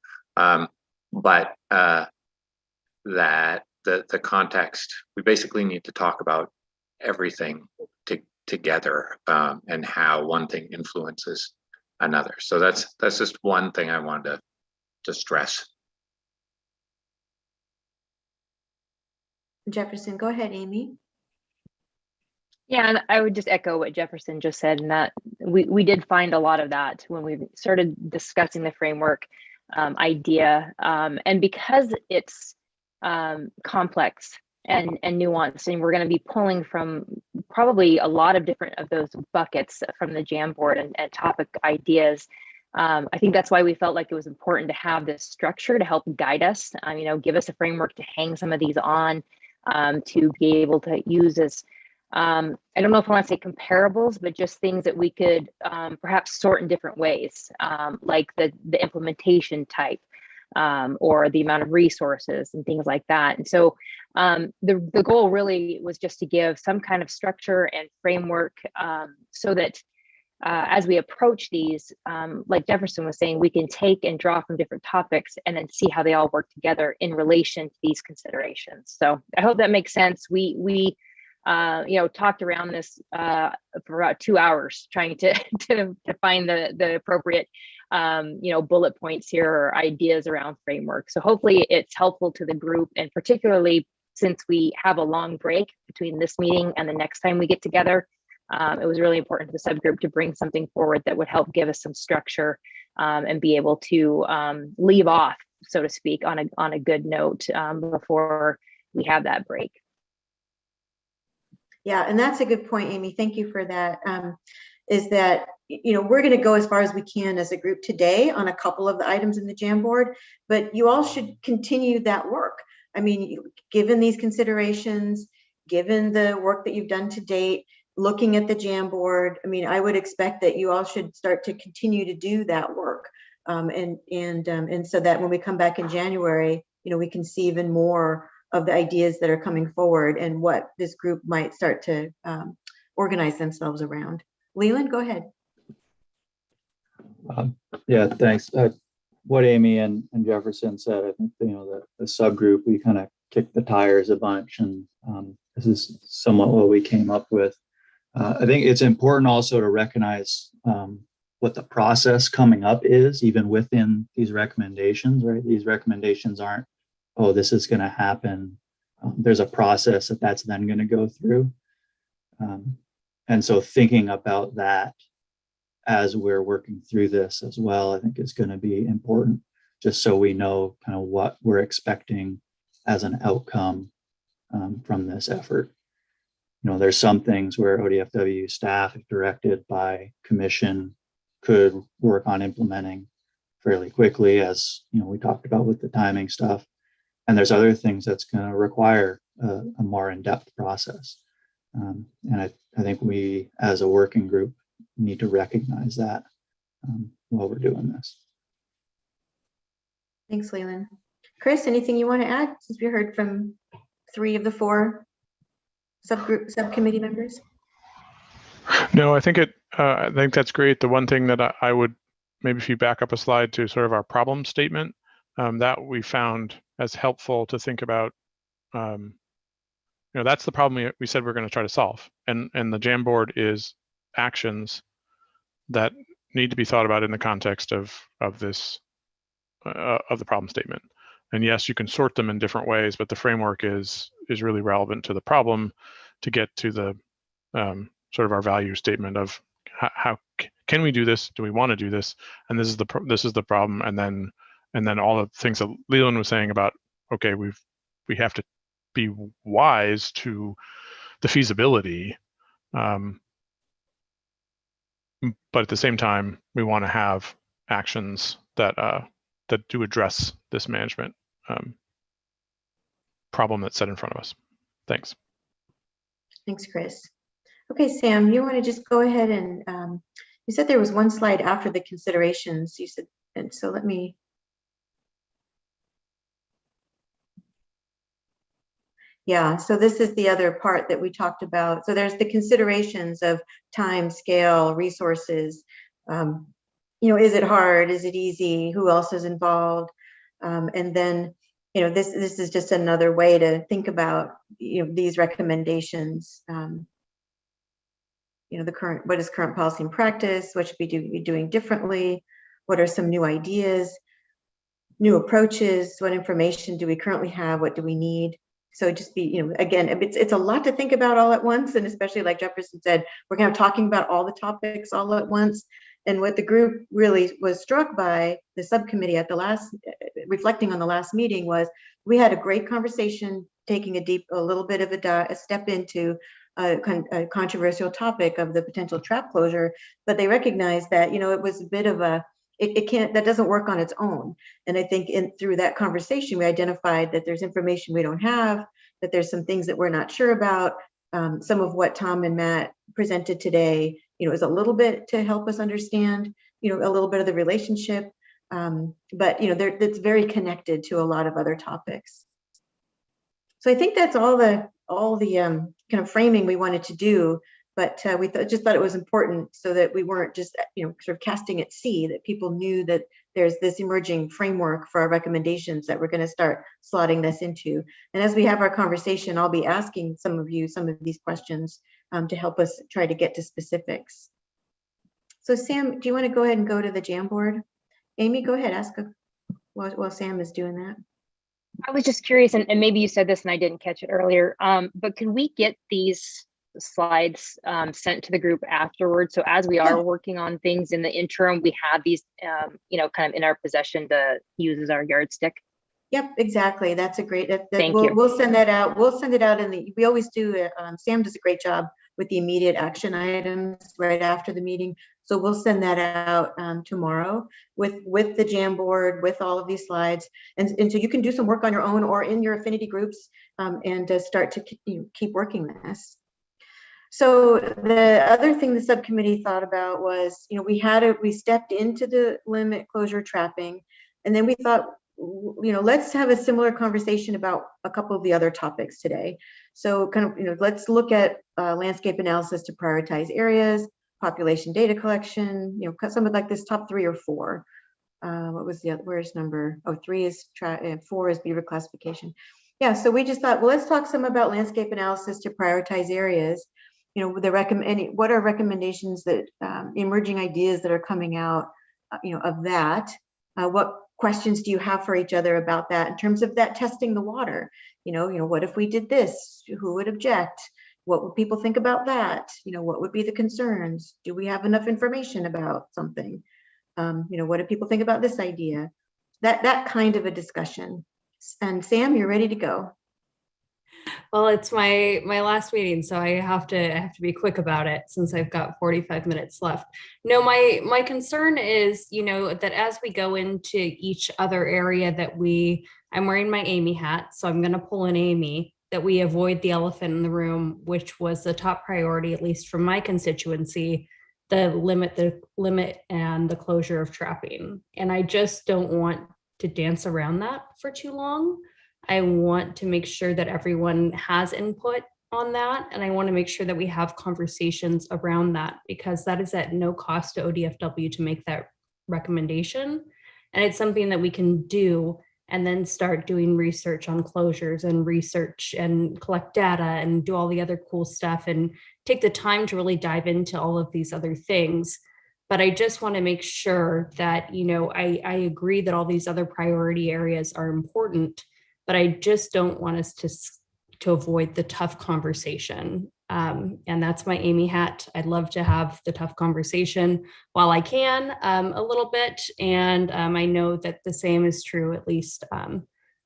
But that the context, we basically need to talk about everything together, and how one thing influences another. So that's just one thing I wanted to stress. Jefferson, go ahead, Amy. Yeah, and I would just echo what Jefferson just said, and that we did find a lot of that when we started discussing the framework idea, and because it's complex and nuanced, and we're going to be pulling from probably a lot of different of those buckets from the Jamboard and topic ideas. I think that's why we felt like it was important to have this structure to help guide us, give us a framework to hang some of these on, to be able to use as, I don't know if I want to say comparables, but just things that we could perhaps sort in different ways, like the implementation type, or the amount of resources and things like that. And so the goal really was just to give some kind of structure and framework, so that as we approach these, like Jefferson was saying, we can take and draw from different topics and then see how they all work together in relation to these considerations. So I hope that makes sense. We talked around this for about 2 hours, trying to find the appropriate bullet points here or ideas around framework. So hopefully it's helpful to the group, and particularly since we have a long break between this meeting and the next time we get together, it was really important to the subgroup to bring something forward that would help give us some structure, and be able to leave off, so to speak, on a good note before we have that break. Yeah, and that's a good point, Amy. Thank you for that. Is that, we're going to go as far as we can as a group today on a couple of the items in the Jamboard, but you all should continue that work. I mean, given these considerations, given the work that you've done to date, looking at the Jamboard. I mean, I would expect that you all should start to continue to do that work. And so that when we come back in January, we can see even more of the ideas that are coming forward and what this group might start to organize themselves around. Leland, go ahead. Yeah, thanks. What Amy and Jefferson said, I think, the subgroup, we kind of kicked the tires a bunch, and this is somewhat what we came up with. I think it's important also to recognize what the process coming up is, even within these recommendations, right? These recommendations aren't, oh, this is going to happen. There's a process that's then going to go through. And so thinking about that as we're working through this as well, I think is going to be important, just so we know kind of what we're expecting as an outcome from this effort. There's some things where ODFW staff, if directed by commission, could work on implementing fairly quickly, as we talked about with the timing stuff. And there's other things that's going to require a more in-depth process. And I think we, as a working group, need to recognize that while we're doing this. Thanks, Leland. Chris, anything you want to add, since we heard from 3 of the 4 subcommittee members? No, I think that's great. The one thing that I would, maybe if you back up a slide to sort of our problem statement, that we found as helpful to think about, that's the problem we said we're going to try to solve. And the Jamboard is actions that need to be thought about in the context of this, of the problem statement. And yes, you can sort them in different ways, but the framework is really relevant to the problem to get to the sort of our value statement of how can we do this? Do we want to do this? And this is the problem. And then all the things that Leland was saying about, okay, we have to be wise to the feasibility, but at the same time, we want to have actions that do address this management problem that's set in front of us. Thanks. Thanks, Chris. Okay, Sam, you want to just go ahead and you said there was one slide after the considerations. You said, and so let me. Yeah, so this is the other part that we talked about. So there's the considerations of time, scale, resources. Is it hard? Is it easy? Who else is involved? And then, this is just another way to think about, these recommendations. What is current policy and practice? What should we be doing differently? What are some new ideas, new approaches? What information do we currently have? What do we need? So just be, again, it's a lot to think about all at once. And especially like Jefferson said, we're kind of talking about all the topics all at once. And what the group really was struck by, the subcommittee at the last, reflecting on the last meeting, was we had a great conversation, taking a little bit of a step into a controversial topic of the potential trap closure, but they recognized that, it was a bit of that doesn't work on its own. And I think through that conversation, we identified that there's information we don't have, that there's some things that we're not sure about. Some of what Tom and Matt presented today, is a little bit to help us understand, a little bit of the relationship. But, it's very connected to a lot of other topics. So I think that's all the kind of framing we wanted to do. But we just thought it was important so that we weren't just, sort of casting at sea, that people knew that there's this emerging framework for our recommendations that we're going to start slotting this into. And as we have our conversation, I'll be asking some of you some of these questions to help us try to get to specifics. So Sam, do you want to go ahead and go to the Jamboard? Amy, go ahead, ask while Sam is doing that. I was just curious, and maybe you said this and I didn't catch it earlier, but can we get these slides sent to the group afterwards? So as we are working on things in the interim, we have these, kind of in our possession to use as our yardstick. Yep, exactly. That's a great, Thank you. We'll send that out. We'll send it out we always do, Sam does a great job with the immediate action items right after the meeting. So we'll send that out tomorrow with the Jamboard, with all of these slides. And so you can do some work on your own or in your affinity groups and start to keep working this. So the other thing the subcommittee thought about was, we stepped into the limit closure trapping, and then we thought, let's have a similar conversation about a couple of the other topics today. So kind of, let's look at landscape analysis to prioritize areas, population data collection, some of like this top 3 or 4. What was the other, where's number? Oh, 3 is 4 is beaver classification. Yeah, so we just thought, well, let's talk some about landscape analysis to prioritize areas. What are recommendations that emerging ideas that are coming out, of that? What questions do you have for each other about that in terms of that testing the water? What if we did this? Who would object? What would people think about that? What would be the concerns? Do we have enough information about something? What do people think about this idea? That kind of a discussion. And Sam, you're ready to go. Well, it's my last meeting, so I have to be quick about it since I've got 45 minutes left. No, my concern is, that as we go into each other area that I'm wearing my Amy hat, so I'm going to pull in Amy, that we avoid the elephant in the room, which was the top priority, at least from my constituency, the limit and the closure of trapping. And I just don't want to dance around that for too long. I want to make sure that everyone has input on that. And I want to make sure that we have conversations around that, because that is at no cost to ODFW to make that recommendation. And it's something that we can do and then start doing research on closures and research and collect data and do all the other cool stuff and take the time to really dive into all of these other things. But I just want to make sure that, I agree that all these other priority areas are important, but I just don't want us to avoid the tough conversation. And that's my Amy hat. I'd love to have the tough conversation while I can, a little bit. And I know that the same is true, at least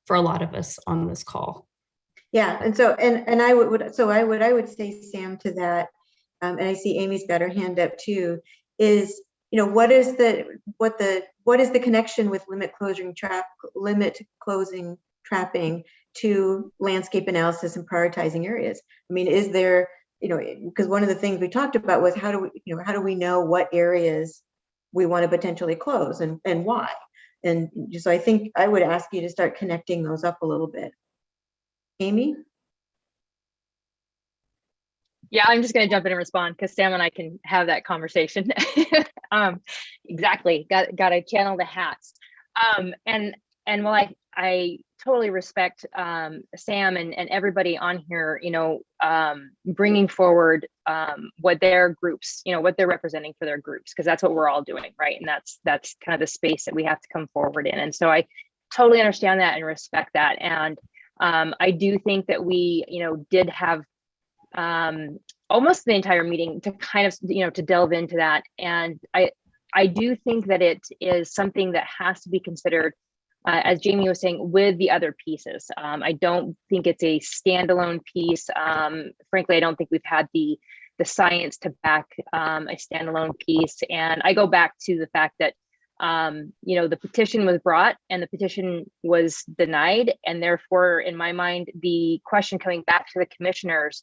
for a lot of us on this call. Yeah, and so I would say, Sam, to that, and I see Amy's got her hand up too, is what is the connection with limit closing trapping to landscape analysis and prioritizing areas? I mean, is there, because one of the things we talked about was how do we know what areas we want to potentially close and why? And so I think I would ask you to start connecting those up a little bit. Amy? Yeah, I'm just going to jump in and respond because Sam and I can have that conversation. Exactly. Got to channel the hats. And while I totally respect Sam and everybody on here, bringing forward what their groups, what they're representing for their groups, because that's what we're all doing, right? And that's kind of the space that we have to come forward in. And so I totally understand that and respect that. And I do think that we, did have almost the entire meeting to kind of, to delve into that. And I do think that it is something that has to be considered, as Jamie was saying, with the other pieces. I don't think it's a standalone piece. Frankly, I don't think we've had the science to back a standalone piece. And I go back to the fact that, the petition was brought and the petition was denied. And therefore, in my mind, the question coming back to the commissioners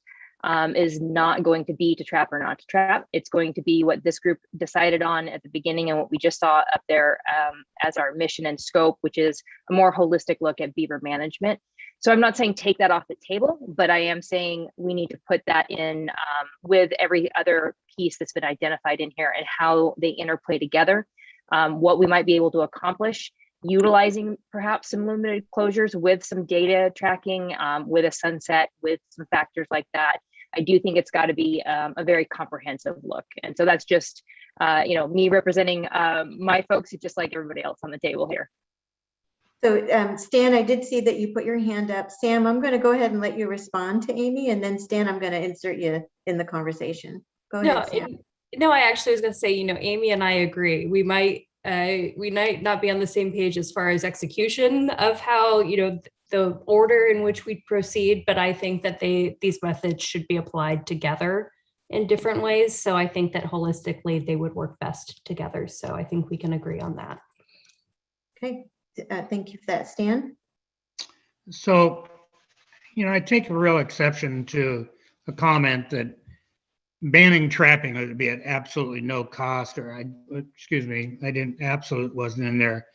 is not going to be to trap or not to trap. It's going to be what this group decided on at the beginning and what we just saw up there as our mission and scope, which is a more holistic look at beaver management. So I'm not saying take that off the table, but I am saying we need to put that in with every other piece that's been identified in here and how they interplay together, what we might be able to accomplish, utilizing perhaps some limited closures with some data tracking, with a sunset, with some factors like that. I do think it's got to be a very comprehensive look. And so that's just, me representing my folks, just like everybody else on the table here. So Stan, I did see that you put your hand up. Sam, I'm going to go ahead and let you respond to Amy, and then Stan, I'm going to insert you in the conversation. Go ahead, Sam. No, I actually was going to say, Amy and I agree. We might not be on the same page as far as execution of how, the order in which we proceed, but I think that these methods should be applied together in different ways. So I think that holistically they would work best together. So I think we can agree on that. Okay, thank you for that, Stan. So, I take a real exception to a comment that banning trapping would be at absolutely no cost, or excuse me, absolute wasn't in there,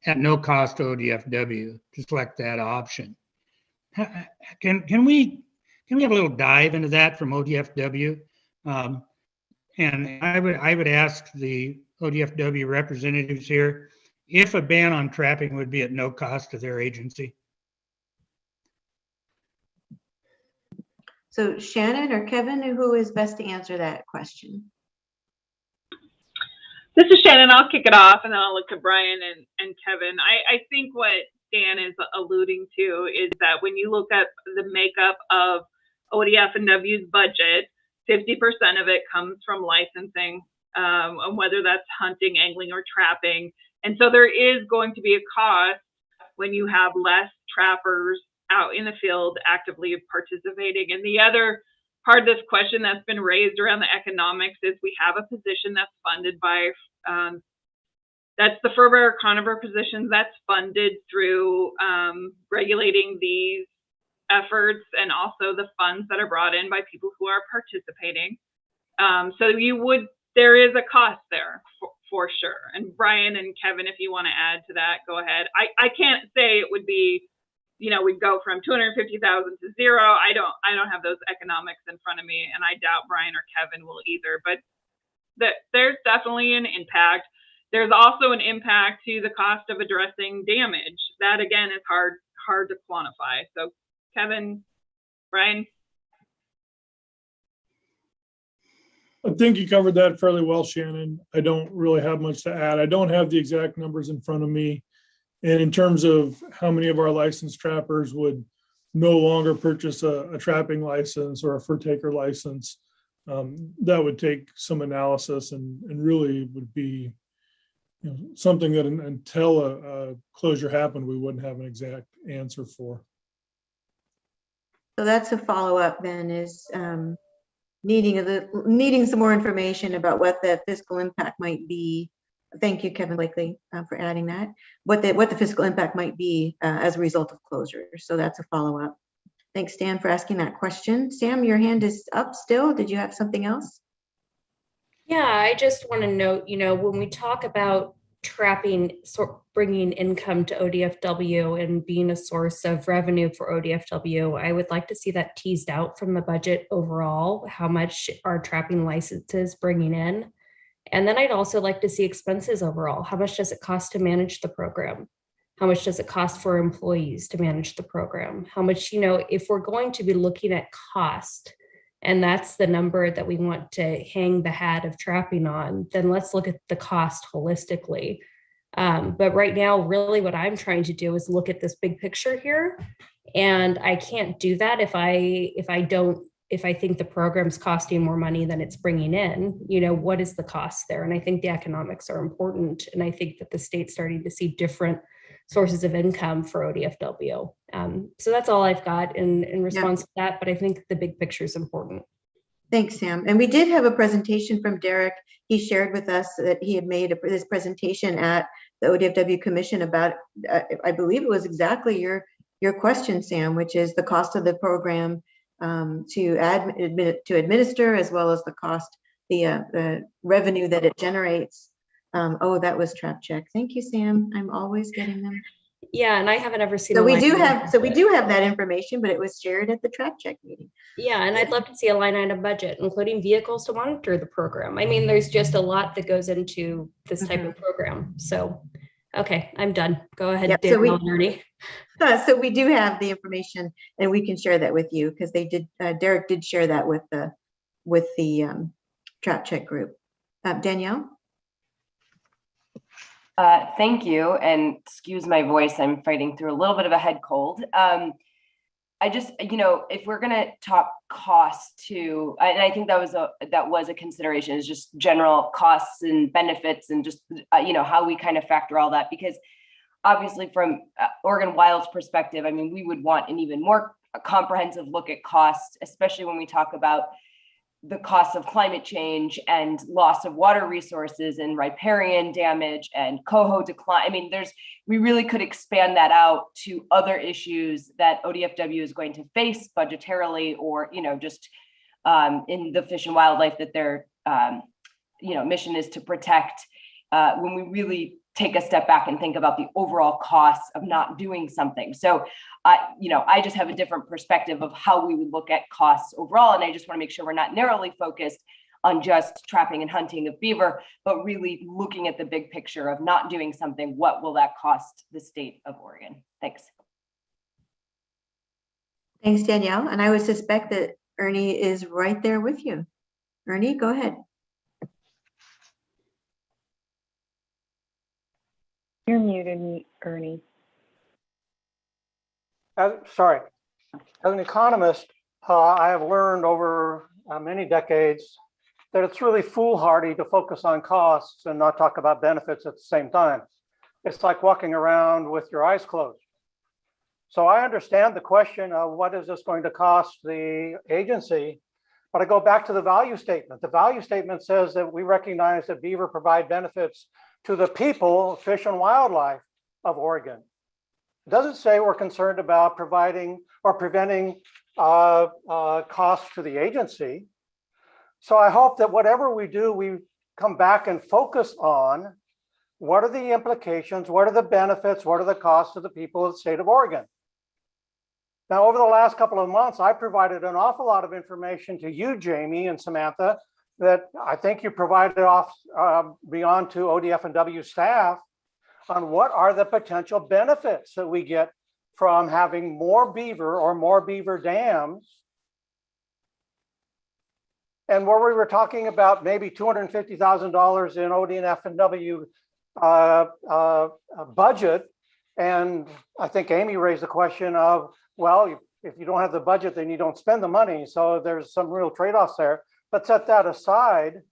at no cost to ODFW to select that option. Can we have a little dive into that from ODFW? And I would ask the ODFW representatives here if a ban on trapping would be at no cost to their agency. So Shannon or Kevin, who is best to answer that question? This is Shannon. I'll kick it off and then I'll look to Brian and Kevin. I think what Dan is alluding to is that when you look at the makeup of ODFW's budget, 50% of it comes from licensing, and whether that's hunting, angling, or trapping. And so there is going to be a cost when you have less trappers out in the field actively participating. And the other part of this question that's been raised around the economics is we have a position that's funded by, that's the fur bearer conifer positions that's funded through regulating these efforts, and also the funds that are brought in by people who are participating. So there is a cost there for sure. And Brian and Kevin, if you want to add to that, go ahead. I can't say it would be, we'd go from 250,000 to zero. I don't have those economics in front of me, and I doubt Brian or Kevin will either, but there's definitely an impact. There's also an impact to the cost of addressing damage. That again is hard to quantify. So Kevin, Brian. I think you covered that fairly well, Shannon. I don't really have much to add. I don't have the exact numbers in front of me. And in terms of how many of our licensed trappers would no longer purchase a trapping license or a fur taker license, that would take some analysis and really would be something that until a closure happened, we wouldn't have an exact answer for. So that's a follow-up then, is needing some more information about what the fiscal impact might be. Thank you, Kevin Blakely, for adding that. What the fiscal impact might be as a result of closure. So that's a follow-up. Thanks, Stan, for asking that question. Sam, your hand is up still. Did you have something else? Yeah, I just want to note, when we talk about trapping, bringing income to ODFW and being a source of revenue for ODFW, I would like to see that teased out from the budget overall, how much are trapping licenses bringing in. And then I'd also like to see expenses overall. How much does it cost to manage the program? How much does it cost for employees to manage the program? How much, if we're going to be looking at cost, and that's the number that we want to hang the hat of trapping on, then let's look at the cost holistically. But right now, really what I'm trying to do is look at this big picture here. And I can't do that if I think the program's costing more money than it's bringing in. What is the cost there? And I think the economics are important. And I think that the state's starting to see different sources of income for ODFW. So that's all I've got in response to that, but I think the big picture is important. Thanks, Sam. And we did have a presentation from Derek. He shared with us that he had made this presentation at the ODFW Commission about, I believe it was exactly your question, Sam, which is the cost of the program to administer, as well as the cost, the revenue that it generates. Oh, that was Trap Check. Thank you, Sam. I'm always getting them. Yeah, and I haven't ever seen. So we do have that information, but it was shared at the Trap Check meeting. Yeah, and I'd love to see a line item budget, including vehicles to monitor the program. I mean, there's just a lot that goes into this type of program. So, okay, I'm done. Go ahead, Yep, Daniel and Ernie. So we do have the information, and we can share that with you because they did. Derek did share that with the Trap Check group. Danielle. Thank you, and excuse my voice. I'm fighting through a little bit of a head cold. I just, if we're going to talk costs too, and I think that was a consideration, is just general costs and benefits, and just how we kind of factor all that, because obviously from Oregon Wild's perspective, I mean, we would want an even more comprehensive look at costs, especially when we talk about the costs of climate change and loss of water resources and riparian damage and coho decline. I mean, we really could expand that out to other issues that ODFW is going to face budgetarily, or just in the fish and wildlife that their mission is to protect, when we really take a step back and think about the overall costs of not doing something. So, I just have a different perspective of how we would look at costs overall. And I just want to make sure we're not narrowly focused on just trapping and hunting of beaver, but really looking at the big picture of not doing something. What will that cost the state of Oregon? Thanks. Thanks, Danielle. And I would suspect that Ernie is right there with you. Ernie, go ahead. You're muted, Ernie. Sorry. As an economist, I have learned over many decades that it's really foolhardy to focus on costs and not talk about benefits at the same time. It's like walking around with your eyes closed. So I understand the question of what is this going to cost the agency, but I go back to the value statement. The value statement says that we recognize that beaver provide benefits to the people, fish and wildlife of Oregon. It doesn't say we're concerned about providing or preventing costs to the agency. So I hope that whatever we do, we come back and focus on what are the implications, what are the benefits, what are the costs to the people of the state of Oregon. Now, over the last couple of months, I provided an awful lot of information to you, Jamie and Samantha, that I think you provided off beyond to ODFW staff on what are the potential benefits that we get from having more beaver or more beaver dams. And where we were talking about maybe $250,000 in ODFW budget. And I think Amy raised the question of, well, if you don't have the budget, then you don't spend the money. So there's some real trade-offs there. But set that aside,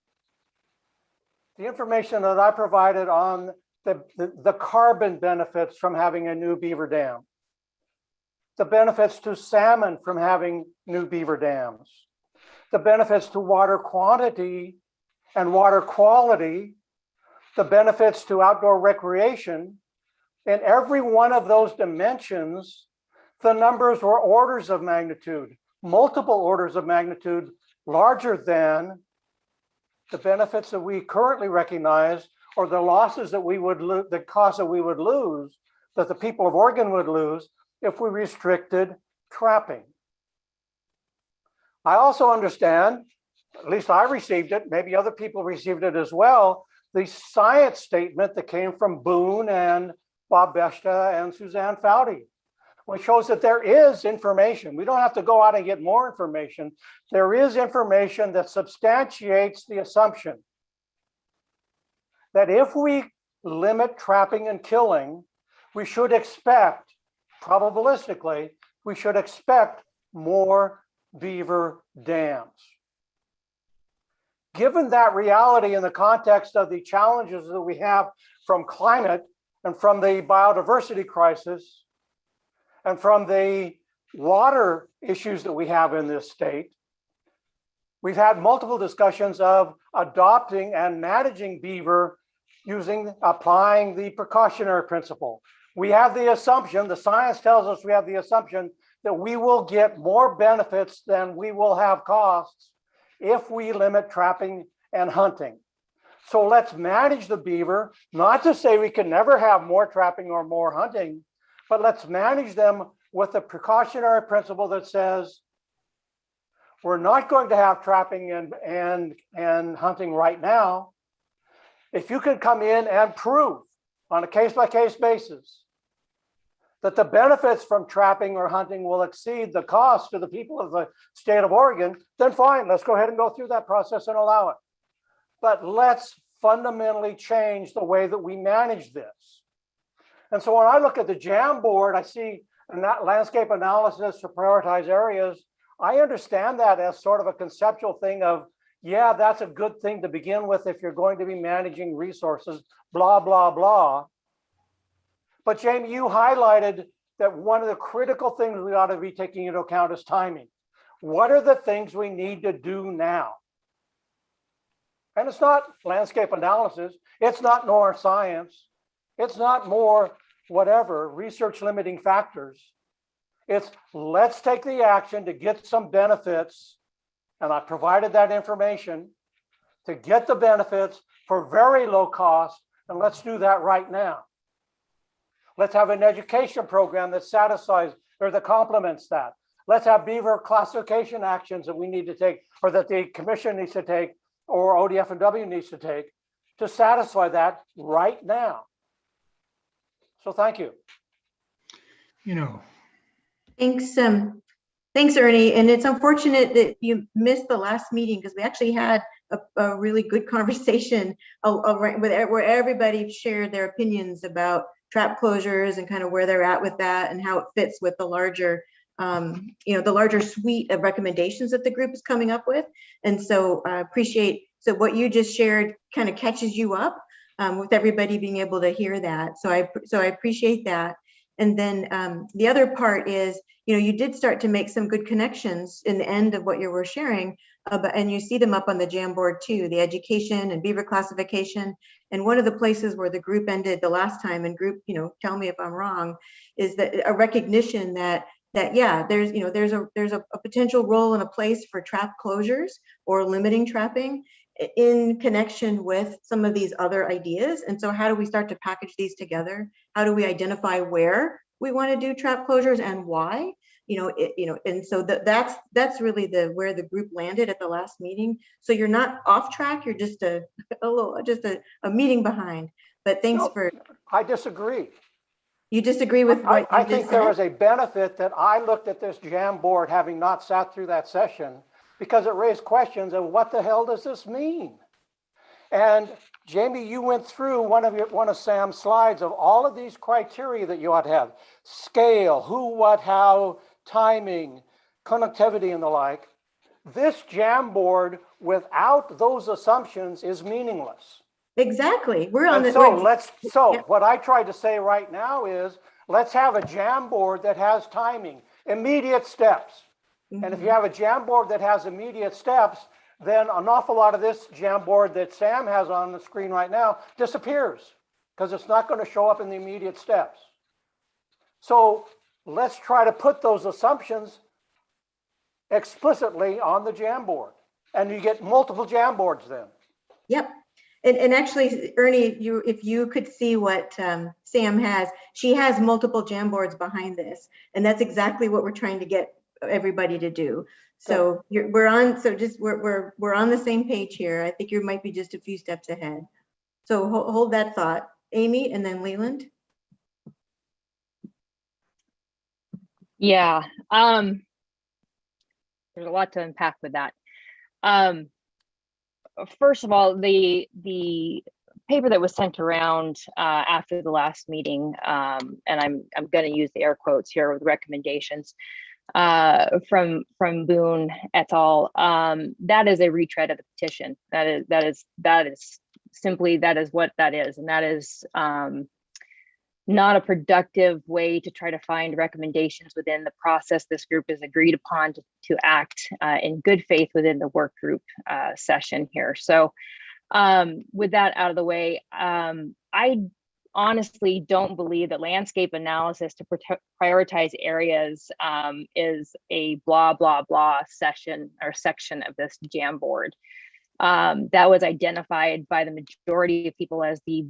the information that I provided on the carbon benefits from having a new beaver dam, the benefits to salmon from having new beaver dams, the benefits to water quantity and water quality, the benefits to outdoor recreation. In every one of those dimensions, the numbers were orders of magnitude, multiple orders of magnitude larger than the benefits that we currently recognize or the losses that we would lose, the costs that we would lose, that the people of Oregon would lose if we restricted trapping. I also understand, at least I received it, maybe other people received it as well, the science statement that came from Boone and Bob Beshta and Suzanne Foudy, which shows that there is information. We don't have to go out and get more information. There is information that substantiates the assumption that if we limit trapping and killing, we should expect, probabilistically, we should expect more beaver dams. Given that reality in the context of the challenges that we have from climate and from the biodiversity crisis and from the water issues that we have in this state, we've had multiple discussions of adopting and managing beaver applying the precautionary principle. We have the assumption, the science tells us we have the assumption that we will get more benefits than we will have costs if we limit trapping and hunting. So let's manage the beaver, not to say we can never have more trapping or more hunting, but let's manage them with a precautionary principle that says we're not going to have trapping and hunting right now. If you can come in and prove on a case-by-case basis that the benefits from trapping or hunting will exceed the cost to the people of the state of Oregon, then fine, let's go ahead and go through that process and allow it. But let's fundamentally change the way that we manage this. And so when I look at the JAM board, I see that landscape analysis to prioritize areas. I understand that as sort of a conceptual thing of, yeah, that's a good thing to begin with if you're going to be managing resources, blah, blah, blah. But Jamie, you highlighted that one of the critical things we ought to be taking into account is timing. What are the things we need to do now? And it's not landscape analysis. It's not neuroscience. It's not more whatever, research limiting factors. It's let's take the action to get some benefits And I provided that information to get the benefits for very low cost. And let's do that right now. Let's have an education program that satisfies or that complements that. Let's have beaver classification actions that we need to take, or that the commission needs to take, or ODFW needs to take to satisfy that right now. So thank you. You know, Thanks, thanks, Ernie. And it's unfortunate that you missed the last meeting because we actually had a really good conversation where everybody shared their opinions about trap closures and kind of where they're at with that and how it fits with the larger, the larger suite of recommendations that the group is coming up with. And so I appreciate, so what you just shared kind of catches you up with everybody being able to hear that. So I appreciate that. And then the other part is, you did start to make some good connections in the end of what you were sharing, and you see them up on the Jamboard too, the education and beaver classification. And one of the places where the group ended the last time, and group, tell me if I'm wrong, is that a recognition that yeah, there's a potential role and a place for trap closures or limiting trapping in connection with some of these other ideas. And so how do we start to package these together? How do we identify where we want to do trap closures and why? And so that's really where the group landed at the last meeting. So you're not off track, you're just a meeting behind. But thanks for. I disagree. You disagree with what I think there was a benefit that I looked at this Jamboard having not sat through that session, because it raised questions of what the hell does this mean? And Jamie, you went through one of Sam's slides of all of these criteria that you ought to have: scale, who, what, how, timing, connectivity, and the like. This Jamboard without those assumptions is meaningless. Exactly. We're on this. So what I tried to say right now is, let's have a Jamboard that has timing, immediate steps. And if you have a Jamboard that has immediate steps, then an awful lot of this Jamboard that Sam has on the screen right now disappears, because it's not going to show up in the immediate steps. So let's try to put those assumptions explicitly on the Jamboard, and you get multiple Jamboards then. Yep. And actually, Ernie, if you could see what Sam has, she has multiple Jamboards behind this, and that's exactly what we're trying to get everybody to do. So we're on the same page here. I think you might be just a few steps ahead. So hold that thought, Amy, and then Leland. Yeah, there's a lot to unpack with that. First of all, the paper that was sent around after the last meeting, and I'm going to use the air quotes here with recommendations from Boone et al. That is a retread of the petition. That is simply what that is, and that is not a productive way to try to find recommendations within the process this group has agreed upon to act in good faith within the work group session here. So with that out of the way, I honestly don't believe that landscape analysis to prioritize areas is a blah, blah, blah session or section of this Jamboard. That was identified by the majority of people as the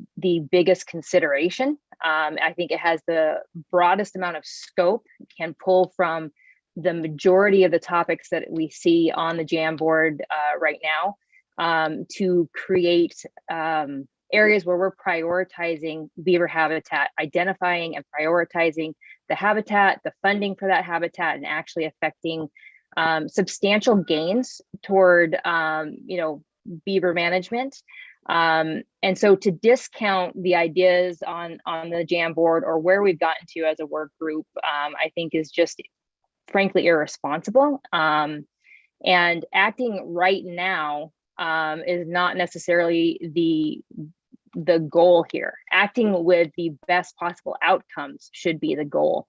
biggest consideration. I think it has the broadest amount of scope, can pull from the majority of the topics that we see on the Jamboard right now to create areas where we're prioritizing beaver habitat, identifying and prioritizing the habitat, the funding for that habitat, and actually affecting substantial gains toward beaver management. And so to discount the ideas on the Jamboard or where we've gotten to as a work group, I think is just frankly irresponsible. And acting right now is not necessarily the goal here. Acting with the best possible outcomes should be the goal.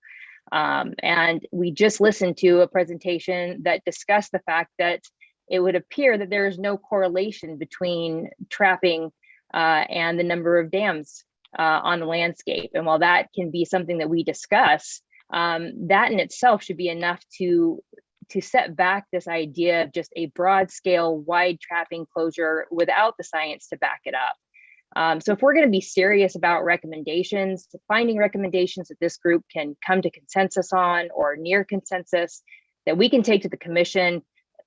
And we just listened to a presentation that discussed the fact that it would appear that there is no correlation between trapping and the number of dams on the landscape. And while that can be something that we discuss, that in itself should be enough to to set back this idea of just a broad scale, wide trapping closure without the science to back it up. So if we're going to be serious about recommendations, finding recommendations that this group can come to consensus on or near consensus that we can take to the commission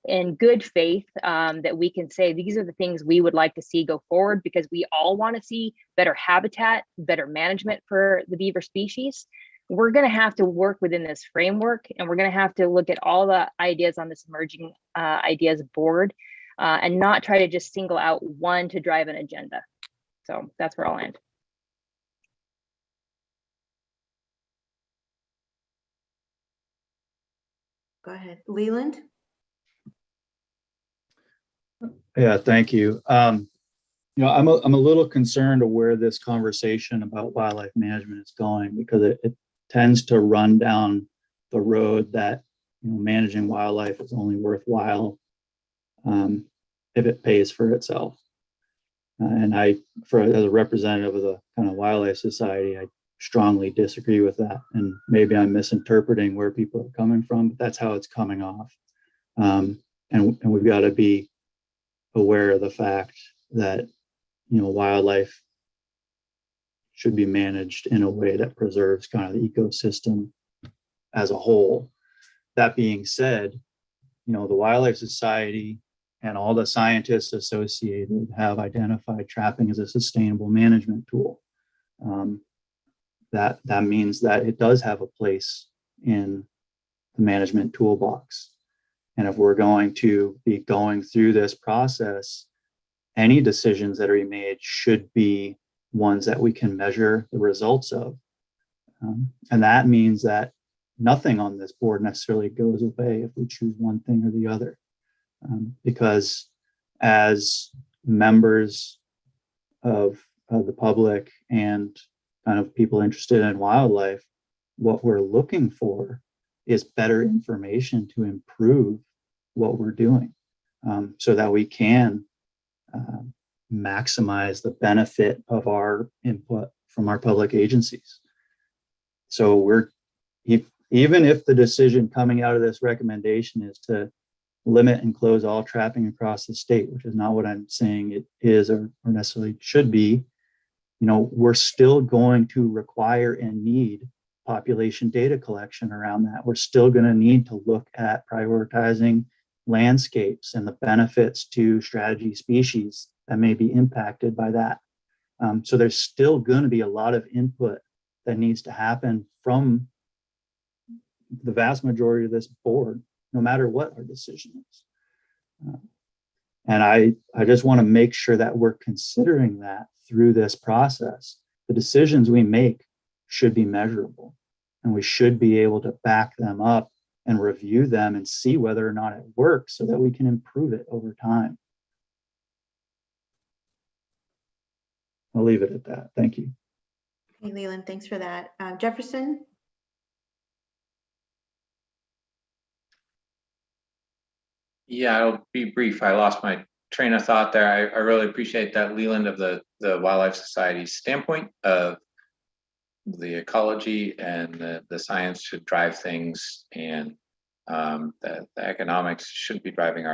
in good faith, that we can say these are the things we would like to see go forward, because we all want to see better habitat, better management for the beaver species. We're going to have to work within this framework, and we're going to have to look at all the ideas on this emerging ideas board, and not try to just single out one to drive an agenda. So that's where I'll end. Go ahead, Leland. Yeah, thank you. You know, I'm a little concerned of where this conversation about wildlife management is going, because it tends to run down the road that, you know, managing wildlife is only worthwhile if it pays for itself. And as a representative of the kind of wildlife society, I strongly disagree with that. And maybe I'm misinterpreting where people are coming from, but that's how it's coming off. And we've got to be aware of the fact that, you know, wildlife should be managed in a way that preserves kind of the ecosystem as a whole. That being said, you know, the Wildlife Society and all the scientists associated have identified trapping as a sustainable management tool. That means that it does have a place in the management toolbox. And if we're going to be going through this process, any decisions that are made should be ones that we can measure the results of. And that means that nothing on this board necessarily goes away if we choose one thing or the other. Because as members of the public and kind of people interested in wildlife, what we're looking for is better information to improve what we're doing, so that we can maximize the benefit of our input from our public agencies. So even if the decision coming out of this recommendation is to limit and close all trapping across the state, which is not what I'm saying it is or necessarily should be, you know, we're still going to require and need population data collection around that. We're still going to need to look at prioritizing landscapes and the benefits to strategy species that may be impacted by that. So there's still going to be a lot of input that needs to happen from the vast majority of this board, no matter what our decision is. And I just want to make sure that we're considering that through this process. The decisions we make should be measurable, and we should be able to back them up and review them and see whether or not it works so that we can improve it over time. I'll leave it at that. Thank you. Hey, Leland, thanks for that. Jefferson? Yeah, I'll be brief. I lost my train of thought there. I really appreciate that, Leland, of the Wildlife Society's standpoint of the ecology and the science should drive things, and the economics should be driving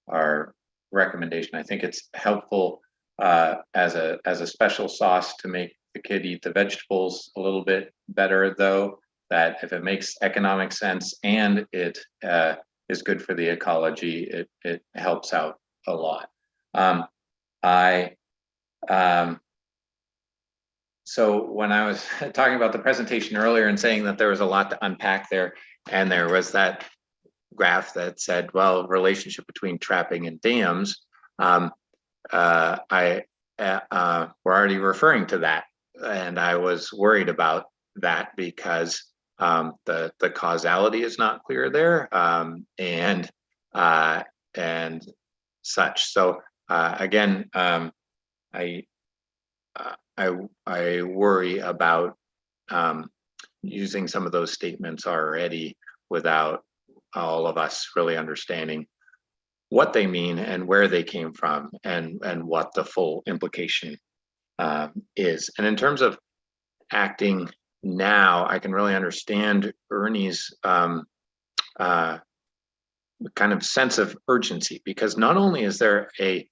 our recommendation. I think it's helpful as a special sauce to make the kid eat the vegetables a little bit better, though, that if it makes economic sense and it is good for the ecology, it helps out a lot. So when I was talking about the presentation earlier and saying that there was a lot to unpack there, and there was that graph that said, well, relationship between trapping and dams, we're already referring to that. And I was worried about that because the causality is not clear there, and such. So again, I worry about using some of those statements already without all of us really understanding what they mean and where they came from and what the full implication is. And in terms of acting now, I can really understand Ernie's kind of sense of urgency, because not only is there a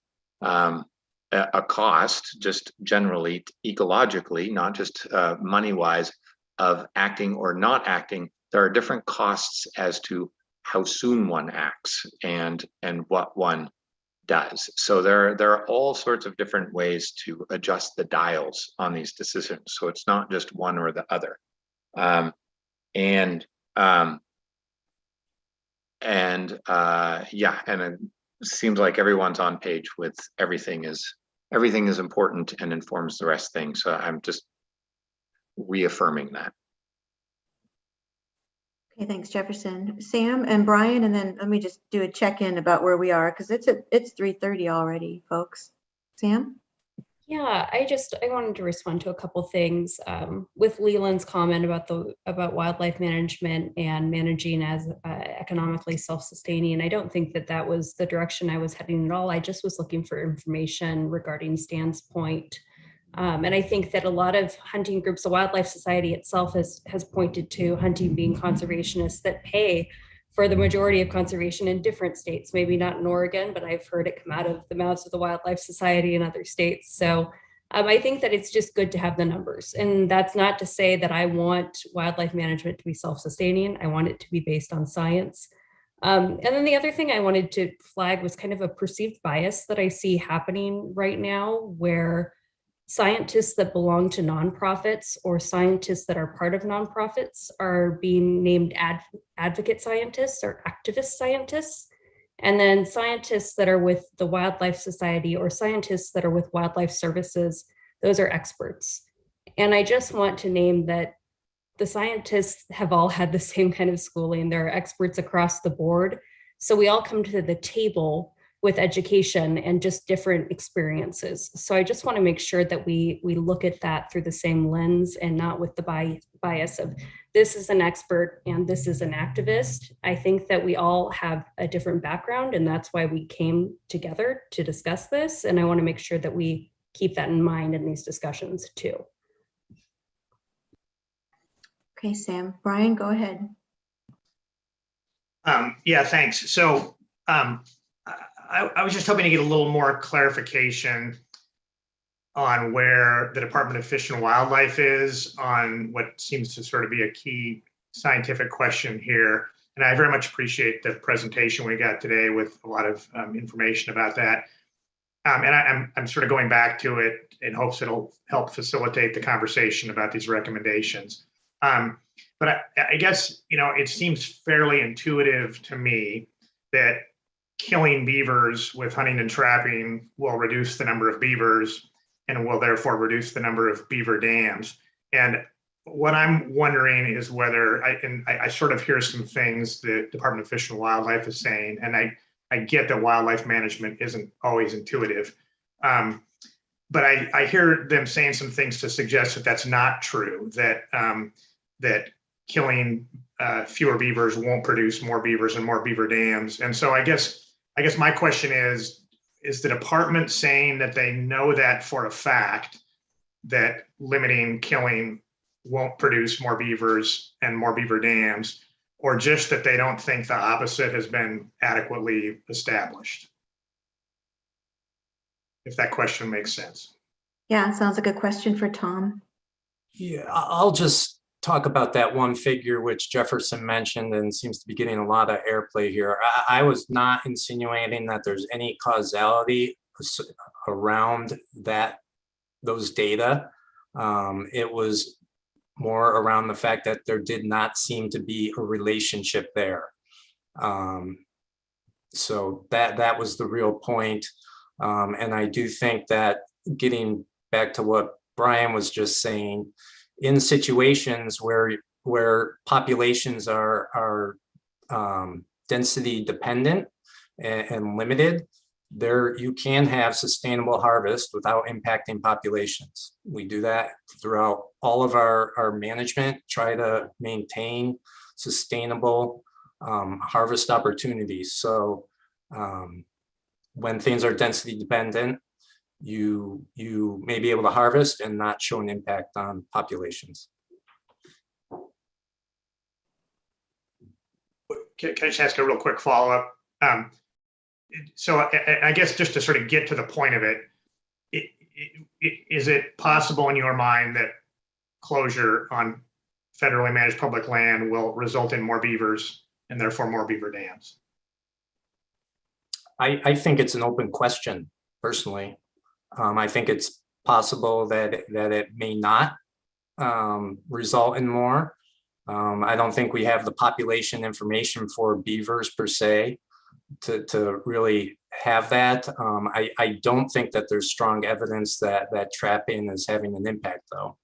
cost just generally ecologically, not just money-wise, of acting or not acting, there are different costs as to how soon one acts and what one does. So there are all sorts of different ways to adjust the dials on these decisions. So it's not just one or the other. Yeah, and it seems like everyone's on page with everything is important and informs the rest things. So I'm just reaffirming that. Okay, thanks, Jefferson. Sam and Brian, and then let me just do a check-in about where we are, because it's 3:30 already, folks. Sam? Yeah, I wanted to respond to a couple things with Leland's comment about wildlife management and managing as economically self-sustaining. I don't think that was the direction I was heading at all. I just was looking for information regarding Stan's point. And I think that a lot of hunting groups, the Wildlife Society itself has pointed to hunting being conservationists that pay for the majority of conservation in different states, maybe not in Oregon, but I've heard it come out of the mouths of the Wildlife Society in other states. So I think that it's just good to have the numbers. And that's not to say that I want wildlife management to be self-sustaining. I want it to be based on science. And then the other thing I wanted to flag was kind of a perceived bias that I see happening right now, where scientists that belong to nonprofits or scientists that are part of nonprofits are being named advocate scientists or activist scientists. And then scientists that are with the Wildlife Society or scientists that are with wildlife services, those are experts. And I just want to name that the scientists have all had the same kind of schooling. There are experts across the board. So we all come to the table with education and just different experiences. So I just want to make sure that we look at that through the same lens and not with the bias of this is an expert and this is an activist. I think that we all have a different background, and that's why we came together to discuss this. And I want to make sure that we keep that in mind in these discussions too. Okay, Sam. Brian, go ahead. Yeah, thanks. So I was just hoping to get a little more clarification on where the Department of Fish and Wildlife is on what seems to sort of be a key scientific question here. And I very much appreciate the presentation we got today with a lot of information about that. And I'm sort of going back to it in hopes it'll help facilitate the conversation about these recommendations. But I guess, it seems fairly intuitive to me that killing beavers with hunting and trapping will reduce the number of beavers and will therefore reduce the number of beaver dams. And what I'm wondering is whether I sort of hear some things the Department of Fish and Wildlife is saying, and I get that wildlife management isn't always intuitive. But I hear them saying some things to suggest that that's not true, that killing fewer beavers won't produce more beavers and more beaver dams. And so I guess my question is the department saying that they know that for a fact, that limiting killing won't produce more beavers and more beaver dams, or just that they don't think the opposite has been adequately established? If that question makes sense. Yeah, sounds like a question for Tom. Yeah, I'll just talk about that one figure which Jefferson mentioned and seems to be getting a lot of airplay here. I was not insinuating that there's any causality around those data. It was more around the fact that there did not seem to be a relationship there. So that was the real point. And I do think that, getting back to what Brian was just saying, in situations where populations are density dependent and limited, there you can have sustainable harvest without impacting populations. We do that throughout all of our management, try to maintain sustainable harvest opportunities. So when things are density dependent, you may be able to harvest and not show an impact on populations. Can I just ask a real quick follow-up? So I guess just to sort of get to the point of it, is it possible in your mind that closure on federally managed public land will result in more beavers and therefore more beaver dams? I think it's an open question, personally. I think it's possible that it may not result in more. I don't think we have the population information for beavers per se to really have that. I don't think that there's strong evidence that trapping is having an impact, though.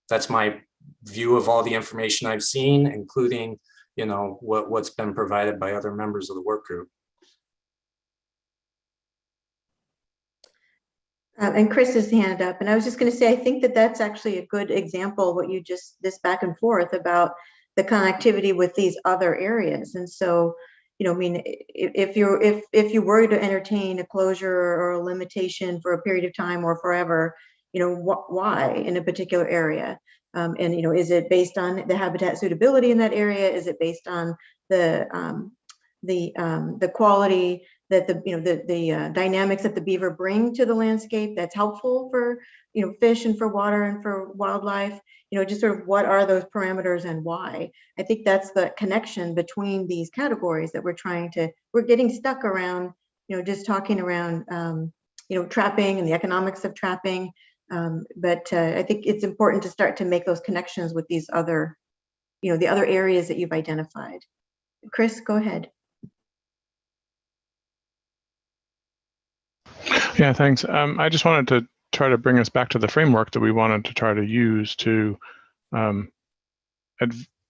That's my view of all the information I've seen, including, you know, what's been provided by other members of the work group. And Chris has hand up, and I was just going to say, I think that that's actually a good example, what you just, this back and forth about the connectivity with these other areas. And so, you know, I mean, if you were to entertain a closure or a limitation for a period of time or forever, you know, why in a particular area? And, you know, is it based on the habitat suitability in that area? Is it based on the quality that the dynamics that the beaver bring to the landscape that's helpful for, you know, fish and for water and for wildlife? You know, just sort of what are those parameters and why? I think that's the connection between these categories that we're getting stuck around, you know, just talking around, you know, trapping and the economics of trapping. But I think it's important to start to make those connections with these other, you know, the other areas that you've identified. Chris, go ahead. Yeah, thanks. I just wanted to try to bring us back to the framework that we wanted to try to use to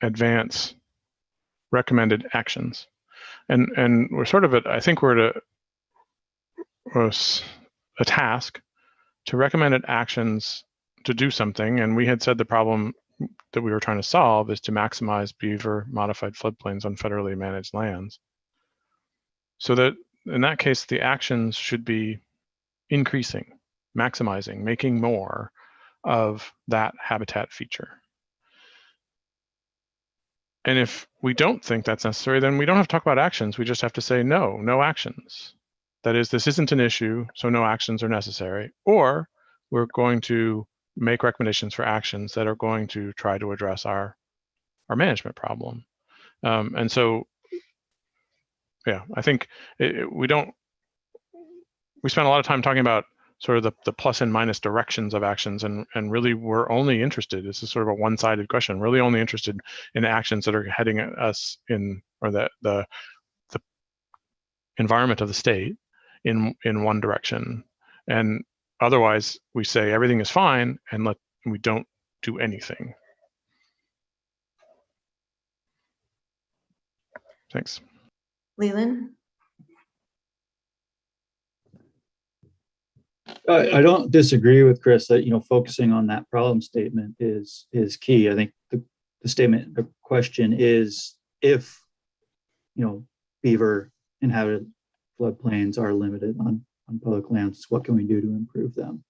advance recommended actions. And we're sort of at, I think we're at a task to recommended actions to do something. And we had said the problem that we were trying to solve is to maximize beaver modified floodplains on federally managed lands. So that in that case, the actions should be increasing, maximizing, making more of that habitat feature. And if we don't think that's necessary, then we don't have to talk about actions. We just have to say no actions. That is, this isn't an issue, so no actions are necessary. Or we're going to make recommendations for actions that are going to try to address our management problem. And so, yeah, I think we spent a lot of time talking about sort of the plus and minus directions of actions, and really we're only interested, this is sort of a one-sided question, really only interested in actions that are heading us in, or the environment of the state in one direction. And otherwise we say everything is fine and we don't do anything. Thanks. Leland? I don't disagree with Chris that, you know, focusing on that problem statement is key. I think the question is, if, you know, beaver inhabited floodplains are limited on public lands, what can we do to improve them?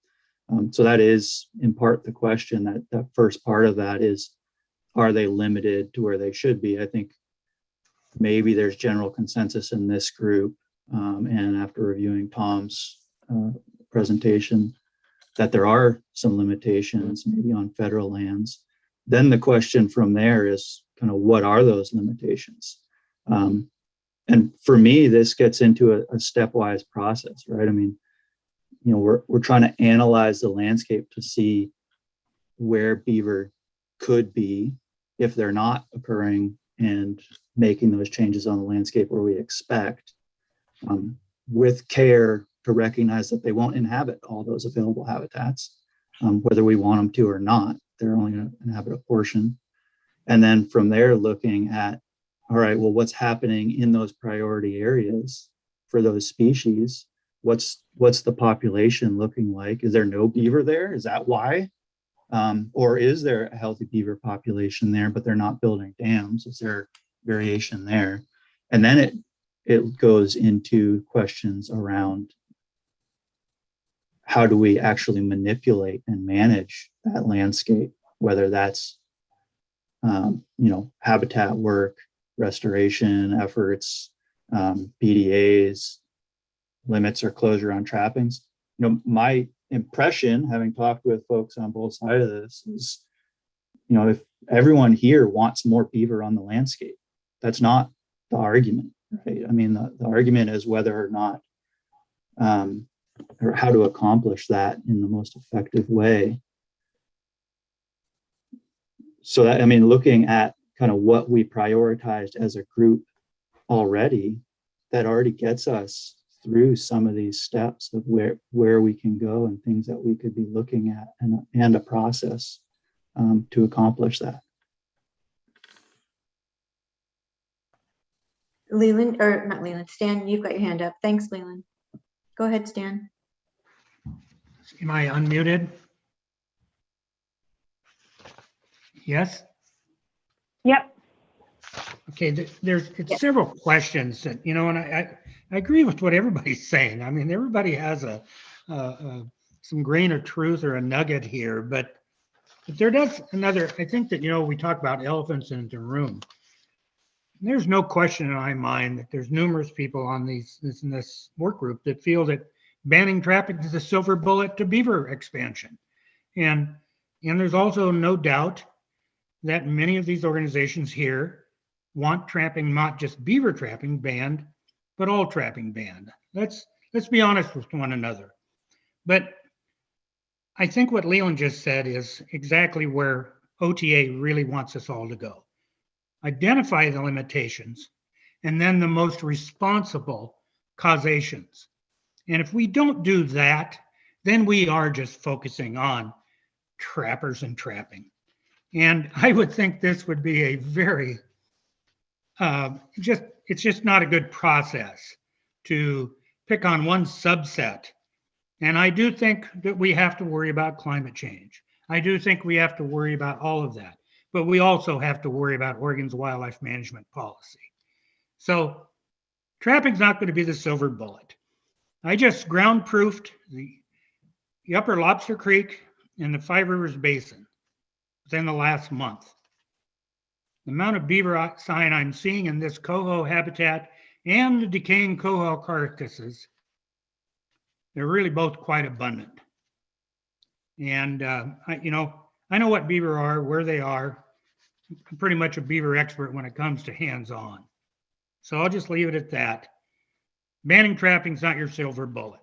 So that is in part the question. That first part of that is, are they limited to where they should be? I think maybe there's general consensus in this group, and after reviewing Tom's presentation, that there are some limitations maybe on federal lands. Then the question from there is kind of, what are those limitations? And for me, this gets into a stepwise process, right? I mean, you know, we're trying to analyze the landscape to see where beaver could be if they're not occurring, and making those changes on the landscape where we expect, with care to recognize that they won't inhabit all those available habitats, whether we want them to or not. They're only going to inhabit a portion. And then from there, looking at, all right, well, what's happening in those priority areas for those species? What's the population looking like? Is there no beaver there? Is that why? Or is there a healthy beaver population there, but they're not building dams? Is there variation there? And then it goes into questions around, how do we actually manipulate and manage that landscape, whether that's you know, habitat work, restoration efforts, BDAs, limits or closure on trappings. You know, my impression, having talked with folks on both sides of this, is, you know, if everyone here wants more beaver on the landscape, that's not the argument, right? I mean, the argument is whether or not, or how to accomplish that in the most effective way. So that, I mean, looking at kind of what we prioritized as a group already, that already gets us through some of these steps of where we can go and things that we could be looking at, and a process to accomplish that. Leland, or not Leland, Stan, you've got your hand up. Thanks, Leland. Go ahead, Stan. Am I unmuted? Yes? Yep. Okay, there's several questions that, you know, and I agree with what everybody's saying. I mean, everybody has some grain of truth or a nugget here, but there does another, I think that, you know, we talk about elephants in the room. There's no question in my mind that there's numerous people on this work group that feel that banning trapping is a silver bullet to beaver expansion. And there's also no doubt that many of these organizations here want trapping, not just beaver trapping banned, but all trapping banned. Let's be honest with one another. But I think what Leland just said is exactly where OTA really wants us all to go. Identify the limitations, and then the most responsible causations. And if we don't do that, then we are just focusing on trappers and trapping. And I would think this would be a very, it's just not a good process to pick on one subset. And I do think that we have to worry about climate change. I do think we have to worry about all of that. But we also have to worry about Oregon's wildlife management policy. So trapping's not going to be the silver bullet. I just ground proofed the Upper Lobster Creek and the Five Rivers Basin within the last month. The amount of beaver sign I'm seeing in this coho habitat and the decaying coho carcasses, they're really both quite abundant. And I know what beaver are, where they are. I'm pretty much a beaver expert when it comes to hands-on. So I'll just leave it at that. Banning trapping is not your silver bullet.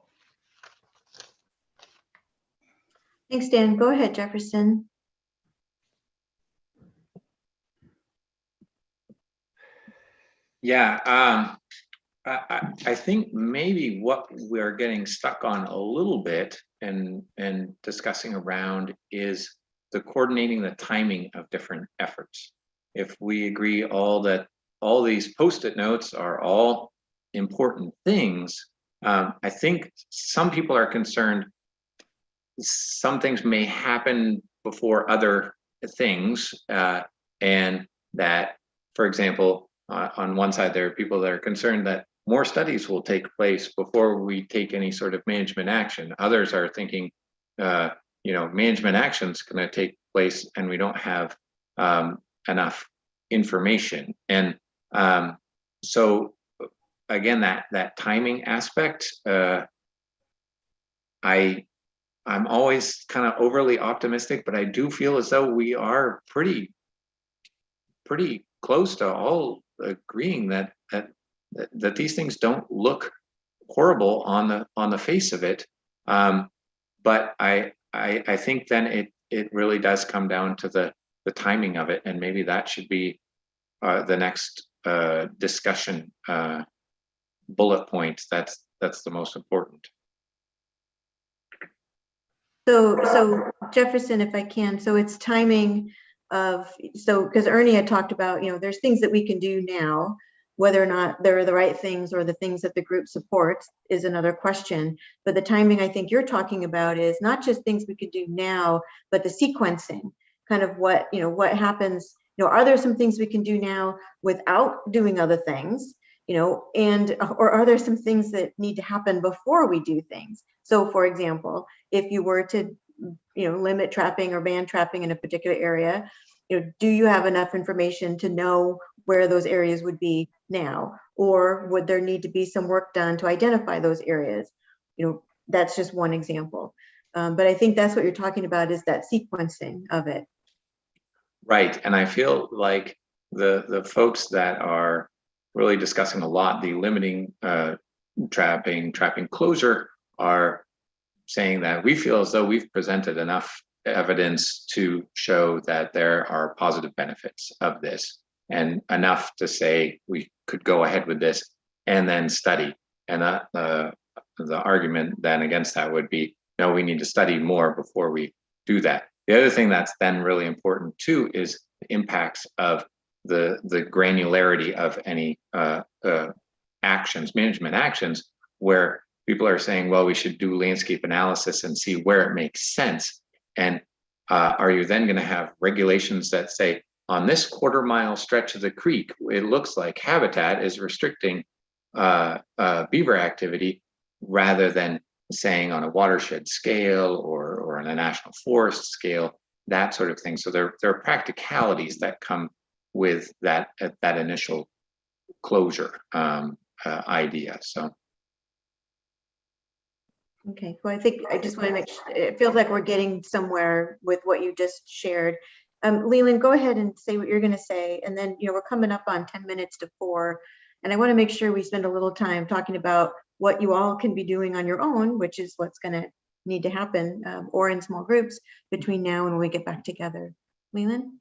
Thanks, Dan. Go ahead, Jefferson. Yeah, I think maybe what we're getting stuck on a little bit and discussing around is the coordinating the timing of different efforts. If we agree that all these Post-it notes are all important things, I think some people are concerned some things may happen before other things, and that, for example, on one side, there are people that are concerned that more studies will take place before we take any sort of management action. Others are thinking, management action is going to take place and we don't have enough information. And so again, that timing aspect, I'm always kind of overly optimistic, but I do feel as though we are pretty close to all agreeing that these things don't look horrible on the face of it. But I think then it really does come down to the timing of it, and maybe that should be the next discussion bullet point. That's the most important. So Jefferson, if I can, so it's timing of, because Ernie had talked about, there's things that we can do now, whether or not they're the right things or the things that the group supports is another question. But the timing I think you're talking about is not just things we could do now, but the sequencing, kind of what happens, are there some things we can do now without doing other things, or are there some things that need to happen before we do things? So for example, if you were to, limit trapping or ban trapping in a particular area, do you have enough information to know where those areas would be now? or would there need to be some work done to identify those areas? You know, that's just one example. But I think that's what you're talking about, is that sequencing of it. Right, and I feel like the folks that are really discussing a lot the limiting trapping closure are saying that we feel as though we've presented enough evidence to show that there are positive benefits of this, and enough to say we could go ahead with this and then study. And the argument then against that would be, no, we need to study more before we do that. The other thing that's then really important too is the impacts of the granularity of any actions, management actions, where people are saying, well, we should do landscape analysis and see where it makes sense. And are you then going to have regulations that say, on this quarter-mile stretch of the creek, it looks like habitat is restricting beaver activity, rather than saying on a watershed scale or on a national forest scale, that sort of thing. So there are practicalities that come with that initial closure idea. So. Okay, well, I think I just want to make sure, it feels like we're getting somewhere with what you just shared. Leland, go ahead and say what you're going to say. And then, you know, we're coming up on 10 minutes to 4. And I want to make sure we spend a little time talking about what you all can be doing on your own, which is what's going to need to happen, or in small groups between now and when we get back together. Leland?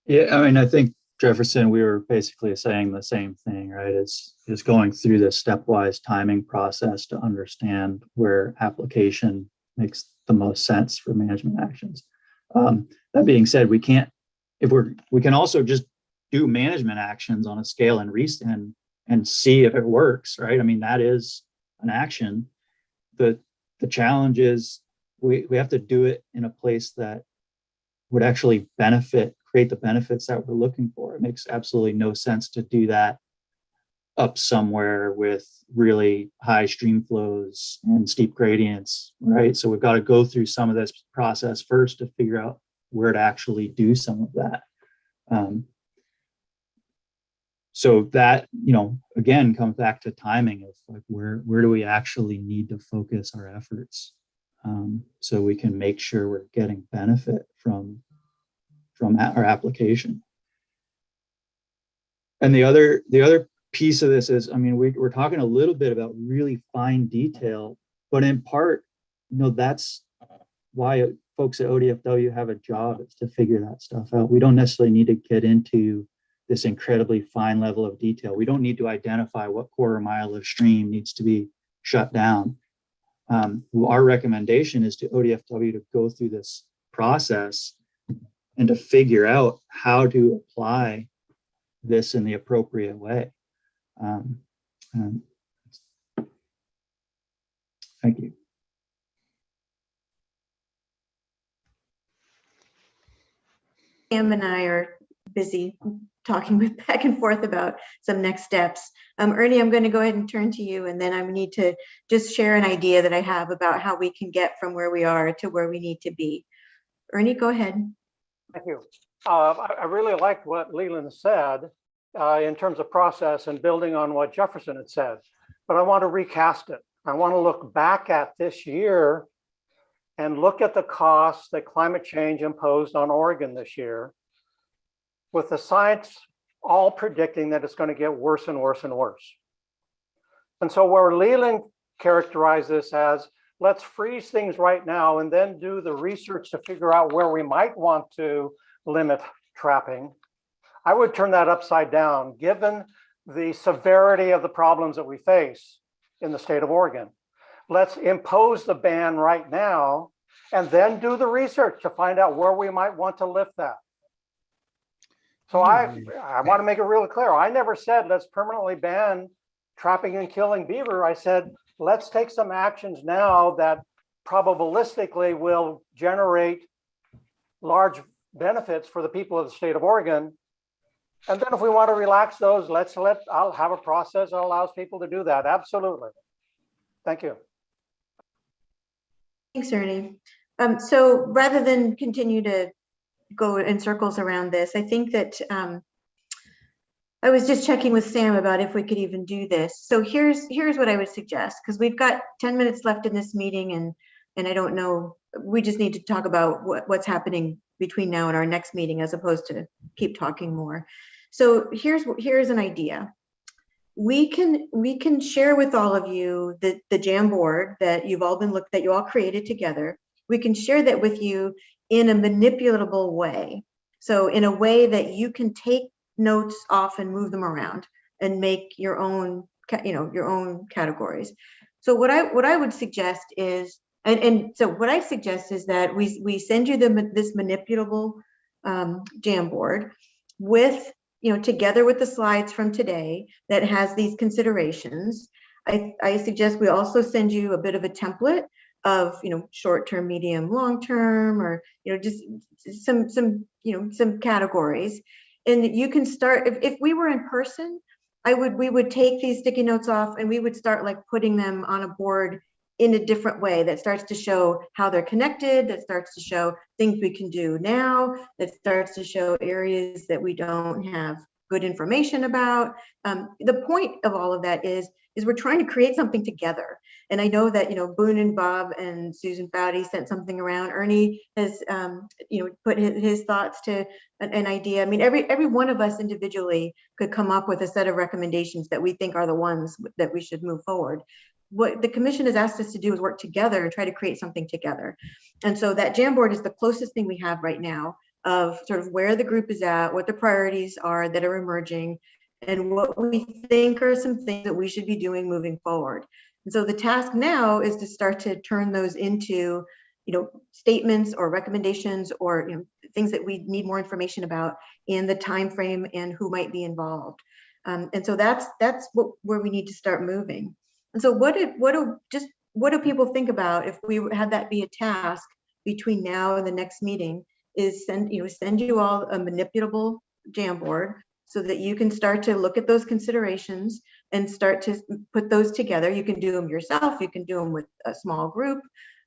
Yeah, I mean, I think, Jefferson, we were basically saying the same thing, right? It's going through this stepwise timing process to understand where application makes the most sense for management actions. That being said, we can also just do management actions on a scale and see if it works, right? I mean, that is an action. The challenge is we have to do it in a place that would actually create the benefits that we're looking for. It makes absolutely no sense to do that up somewhere with really high stream flows and steep gradients, right? So we've got to go through some of this process first to figure out where to actually do some of that. So that, you know, again, comes back to timing of like, where do we actually need to focus our efforts, so we can make sure we're getting benefit from our application. And the other piece of this is, I mean, we're talking a little bit about really fine detail, but in part, you know, that's why folks at ODFW have a job, is to figure that stuff out. We don't necessarily need to get into this incredibly fine level of detail. We don't need to identify what quarter mile of stream needs to be shut down. Our recommendation is to ODFW to go through this process and to figure out how to apply this in the appropriate way. Thank you. Sam and I are busy talking back and forth about some next steps. Ernie, I'm going to go ahead and turn to you, and then I need to just share an idea that I have about how we can get from where we are to where we need to be. Ernie, go ahead. Thank you. I really liked what Leland said in terms of process and building on what Jefferson had said, but I want to recast it. I want to look back at this year and look at the costs that climate change imposed on Oregon this year, with the science all predicting that it's going to get worse and worse and worse. And so where Leland characterized this as, let's freeze things right now and then do the research to figure out where we might want to limit trapping, I would turn that upside down, given the severity of the problems that we face in the state of Oregon. Let's impose the ban right now and then do the research to find out where we might want to lift that. So I want to make it really clear. I never said let's permanently ban trapping and killing beaver. I said, let's take some actions now that probabilistically will generate large benefits for the people of the state of Oregon. And then if we want to relax those, I'll have a process that allows people to do that. Absolutely. Thank you. Thanks, Ernie. So rather than continue to go in circles around this, I think that I was just checking with Sam about if we could even do this. So here's what I would suggest, because we've got 10 minutes left in this meeting, and I don't know, we just need to talk about what's happening between now and our next meeting, as opposed to keep talking more. So here's an idea. We can share with all of you the Jamboard that you all created together. We can share that with you in a manipulatable way. So in a way that you can take notes off and move them around and make your own categories. So what I would suggest is, so what I suggest is that we send you this manipulable Jamboard with, together with the slides from today that has these considerations. I suggest we also send you a bit of a template of, short-term, medium, long-term, or, just some categories. And you can start, if we were in person, we would take these sticky notes off and we would start like putting them on a board in a different way that starts to show how they're connected, that starts to show things we can do now, that starts to show areas that we don't have good information about. The point of all of that is we're trying to create something together. And I know that, Boone and Bob and Susan Fowdy sent something around. Ernie has, put his thoughts to an idea. I mean, every one of us individually could come up with a set of recommendations that we think are the ones that we should move forward. What the commission has asked us to do is work together and try to create something together. And so that Jamboard is the closest thing we have right now of sort of where the group is at, what the priorities are that are emerging, and what we think are some things that we should be doing moving forward. And so the task now is to start to turn those into, statements or recommendations or things that we need more information about in the time frame and who might be involved. And so that's where we need to start moving. And so what do people think about if we had that be a task between now and the next meeting? Is send you all a manipulable Jamboard so that you can start to look at those considerations and start to put those together. You can do them yourself, you can do them with a small group,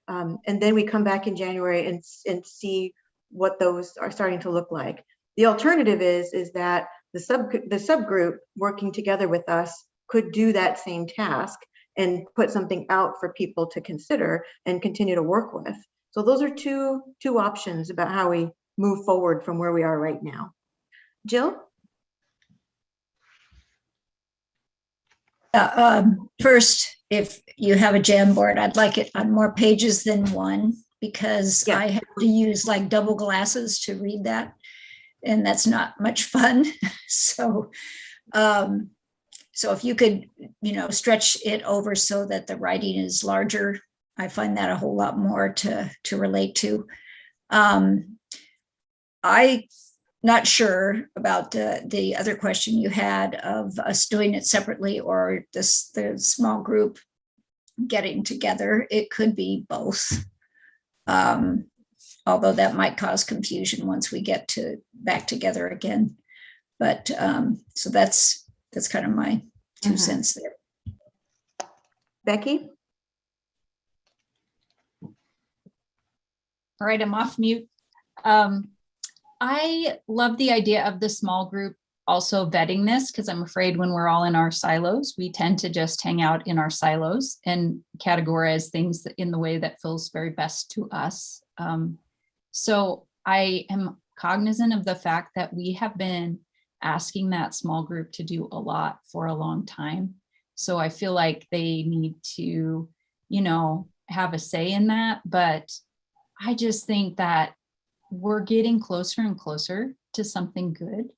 and then we come back in January and see what those are starting to look like. The alternative is that the subgroup working together with us could do that same task and put something out for people to consider and continue to work with. So those are two options about how we move forward from where we are right now. Jill? First, if you have a Jamboard, I'd like it on more pages than one, because I have to use like double glasses to read that, and that's not much fun. So if you could, stretch it over so that the writing is larger, I find that a whole lot more to relate to. I not sure about the other question you had of us doing it separately or the small group getting together. It could be both, although that might cause confusion once we get back together again. But so that's kind of my 2 cents there. Becky? All right, I'm off mute. I love the idea of the small group also vetting this, because I'm afraid when we're all in our silos, we tend to just hang out in our silos and categorize things in the way that feels very best to us. So I am cognizant of the fact that we have been asking that small group to do a lot for a long time. So I feel like they need to, have a say in that. But I just think that we're getting closer and closer to something good.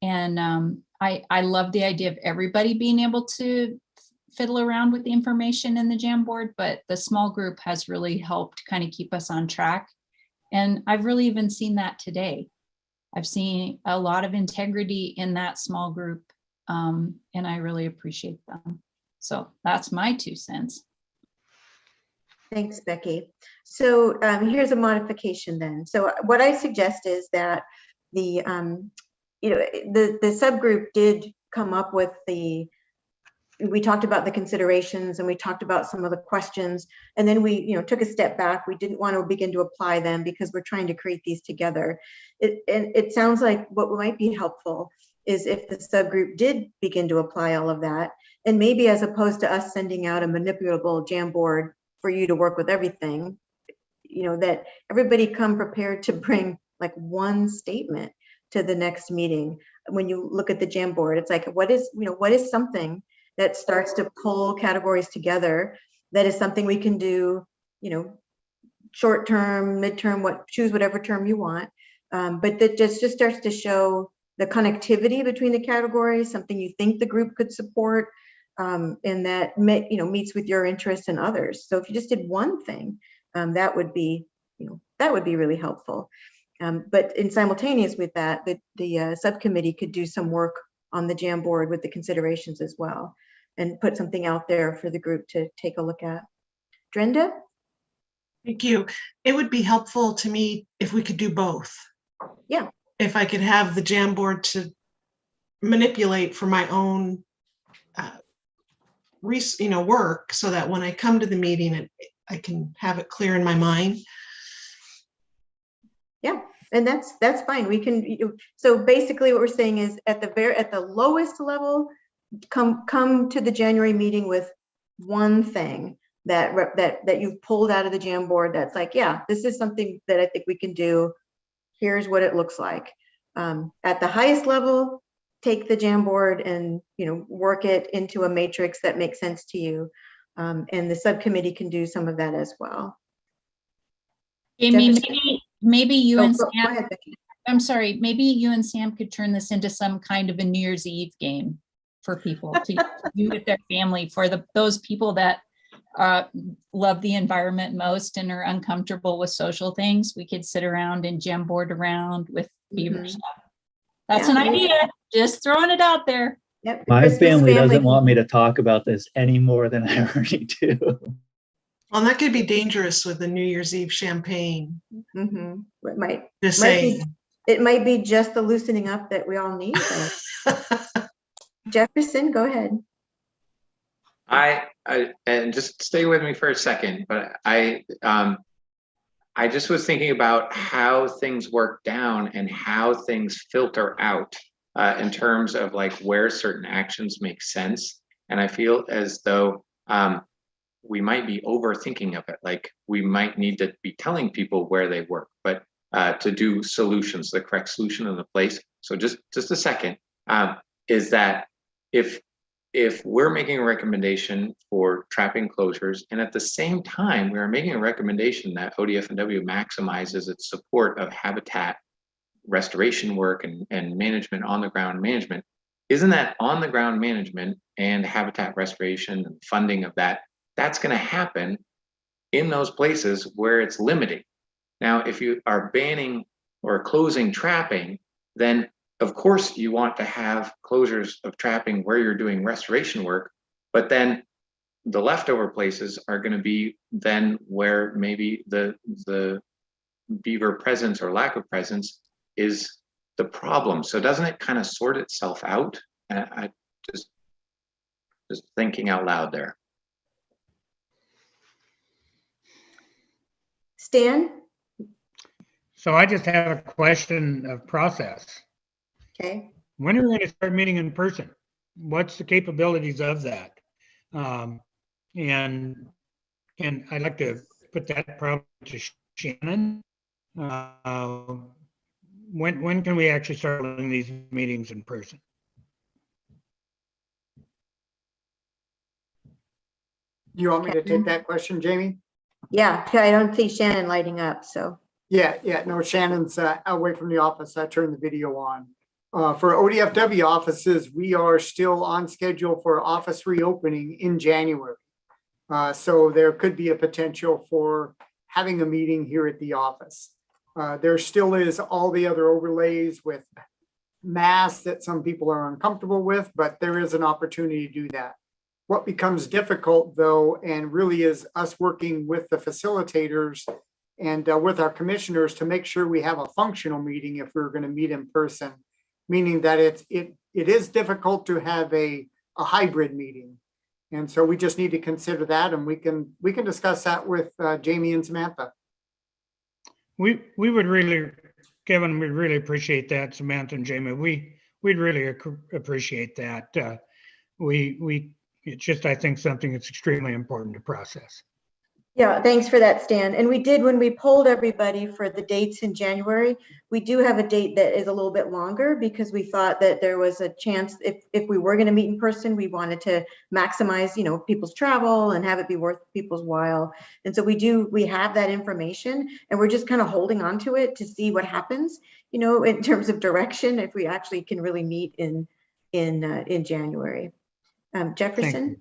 And I love the idea of everybody being able to fiddle around with the information in the Jamboard, but the small group has really helped kind of keep us on track. And I've really even seen that today. I've seen a lot of integrity in that small group, and I really appreciate them. So that's my 2 cents. Thanks, Becky. So here's a modification then. So what I suggest is that the subgroup did come up with we talked about the considerations and we talked about some of the questions, and then we took a step back. We didn't want to begin to apply them because we're trying to create these together. It sounds like what might be helpful is if the subgroup did begin to apply all of that, and maybe as opposed to us sending out a manipulable Jamboard for you to work with everything, that everybody come prepared to bring like one statement to the next meeting. When you look at the Jamboard, it's like, what is something that starts to pull categories together, that is something we can do, short term, midterm, choose whatever term you want, but that just starts to show the connectivity between the categories, something you think the group could support, and that meets with your interests and others. So if you just did one thing, that would be really helpful. But in simultaneous with that, the subcommittee could do some work on the Jamboard with the considerations as well, and put something out there for the group to take a look at. Drenda? Thank you. It would be helpful to me if we could do both. Yeah. If I could have the Jamboard to manipulate for my own work, so that when I come to the meeting, I can have it clear in my mind. Yeah, and that's fine. We can. So basically, what we're saying is, at the lowest level, come to the January meeting with one thing that you've pulled out of the Jamboard. That's like, yeah, this is something that I think we can do. Here's what it looks like. At the highest level, take the Jamboard and work it into a matrix that makes sense to you, and the subcommittee can do some of that as well. Amy, maybe you and Go Sam. ahead, Becky. I'm sorry. Maybe you and Sam could turn this into some kind of a New Year's Eve game for people to do with their family. For those people that love the environment most and are uncomfortable with social things, we could sit around and Jamboard around with Beaver stuff. That's an idea. Just throwing it out there. Yep. My family doesn't want me to talk about this any more than I already do. Well, that could be dangerous with the New Year's Eve champagne. Mm-hmm. It might be just the loosening up that we all need. Jefferson, go ahead. And just stay with me for a second, but I just was thinking about how things work down and how things filter out in terms of like where certain actions make sense. And I feel as though we might be overthinking of it. Like we might need to be telling people where they work, but to do solutions, the correct solution in the place. So just a second, is that if we're making a recommendation for trapping closures, and at the same time, we are making a recommendation that ODFW maximizes its support of habitat restoration work and management, on the ground management, isn't that on the ground management and habitat restoration and funding of that's going to happen in those places where it's limiting. Now, if you are banning or closing trapping, then of course you want to have closures of trapping where you're doing restoration work, but then the leftover places are going to be then where maybe the beaver presence or lack of presence is the problem. So doesn't it kind of sort itself out? I just thinking out loud there. Stan? So I just have a question of process. Okay. When are we going to start meeting in person? What's the capabilities of that? And I'd like to put that problem to Shannon. When can we actually start holding these meetings in person? You want me to take that question, Jamie? Yeah, I don't see Shannon lighting up, so. Yeah, no, Shannon's away from the office. I turned the video on. For ODFW offices, we are still on schedule for office reopening in January. So there could be a potential for having a meeting here at the office. There still is all the other overlays with masks that some people are uncomfortable with, but there is an opportunity to do that. What becomes difficult though, and really is us working with the facilitators and with our commissioners to make sure we have a functional meeting if we're going to meet in person, meaning that it is difficult to have a hybrid meeting. And so we just need to consider that, and we can discuss that with Jamie and Samantha. We would really, Kevin, we'd really appreciate that, Samantha and Jamie. We we'd really appreciate that. It's just, I think, something that's extremely important to process. Yeah, thanks for that, Stan. And we did, when we polled everybody for the dates in January, we do have a date that is a little bit longer because we thought that there was a chance if we were going to meet in person, we wanted to maximize, people's travel and have it be worth people's while. And so we have that information, and we're just kind of holding on to it to see what happens, in terms of direction, if we actually can really meet in January. Jefferson?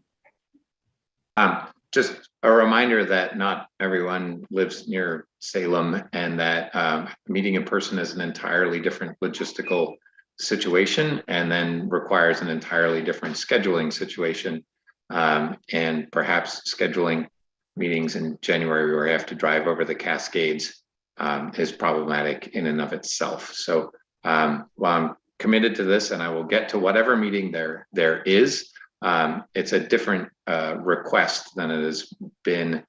Just a reminder that not everyone lives near Salem, and that meeting in person is an entirely different logistical situation and then requires an entirely different scheduling situation. And perhaps scheduling meetings in January where you have to drive over the Cascades is problematic in and of itself. So while I'm committed to this, and I will get to whatever meeting there is, it's a different request than it has been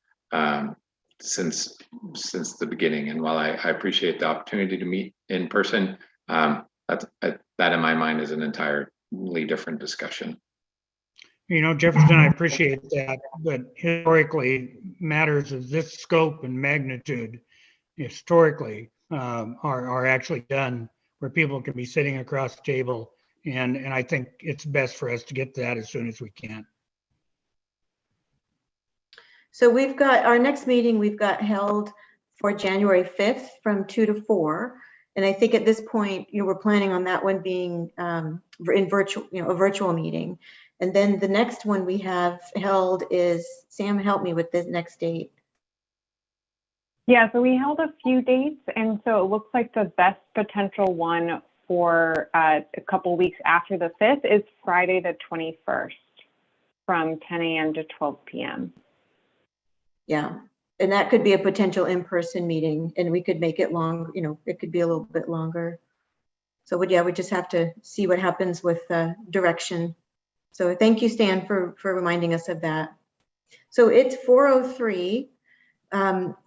since the beginning. And while I appreciate the opportunity to meet in person, that in my mind is an entirely different discussion. Jefferson, I appreciate that, but historically, matters of this scope and magnitude historically are actually done where people can be sitting across the table. And I think it's best for us to get that as soon as we can. So we've got our next meeting, we've got held for January 5th from 2 to 4. And I think at this point, we're planning on that one being in virtual, a virtual meeting. And then the next one we have held is, Sam, help me with this next date. Yeah, so we held a few dates. And so it looks like the best potential one for a couple weeks after the 5th is Friday the 21st from 10 a.m. to 12 p.m. Yeah, and that could be a potential in-person meeting, and we could make it long, it could be a little bit longer. So we just have to see what happens with direction. So thank you, Stan, for reminding us of that. So it's 4:03.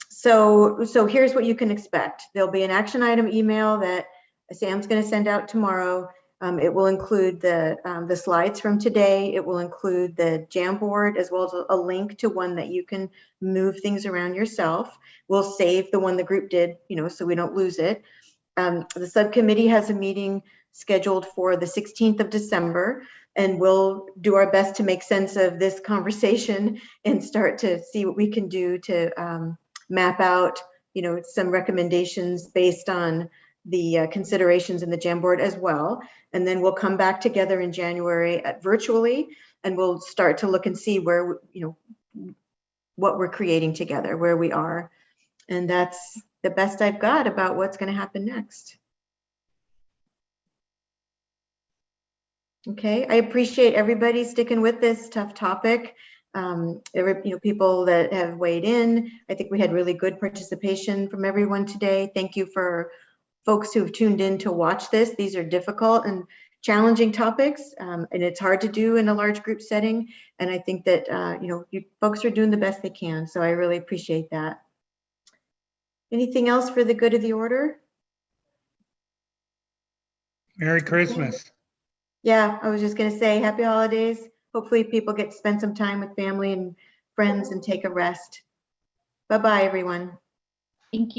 So here's what you can expect. There'll be an action item email that Sam's going to send out tomorrow. It will include the slides from today. It will include the Jamboard, as well as a link to one that you can move things around yourself. We'll save the one the group did, so we don't lose it. The subcommittee has a meeting scheduled for the 16th of December, and we'll do our best to make sense of this conversation and start to see what we can do to map out, some recommendations based on the considerations in the Jamboard as well. And then we'll come back together in January virtually, and we'll start to look and see where, what we're creating together, where we are. And that's the best I've got about what's going to happen next. Okay, I appreciate everybody sticking with this tough topic. People that have weighed in. I think we had really good participation from everyone today. Thank you for folks who've tuned in to watch this. These are difficult and challenging topics, and it's hard to do in a large group setting. And I think that, you folks are doing the best they can. So I really appreciate that. Anything else for the good of the order? Merry Christmas. Yeah, I was just going to say happy holidays. Hopefully people get to spend some time with family and friends and take a rest. Bye-bye, everyone. Thank you.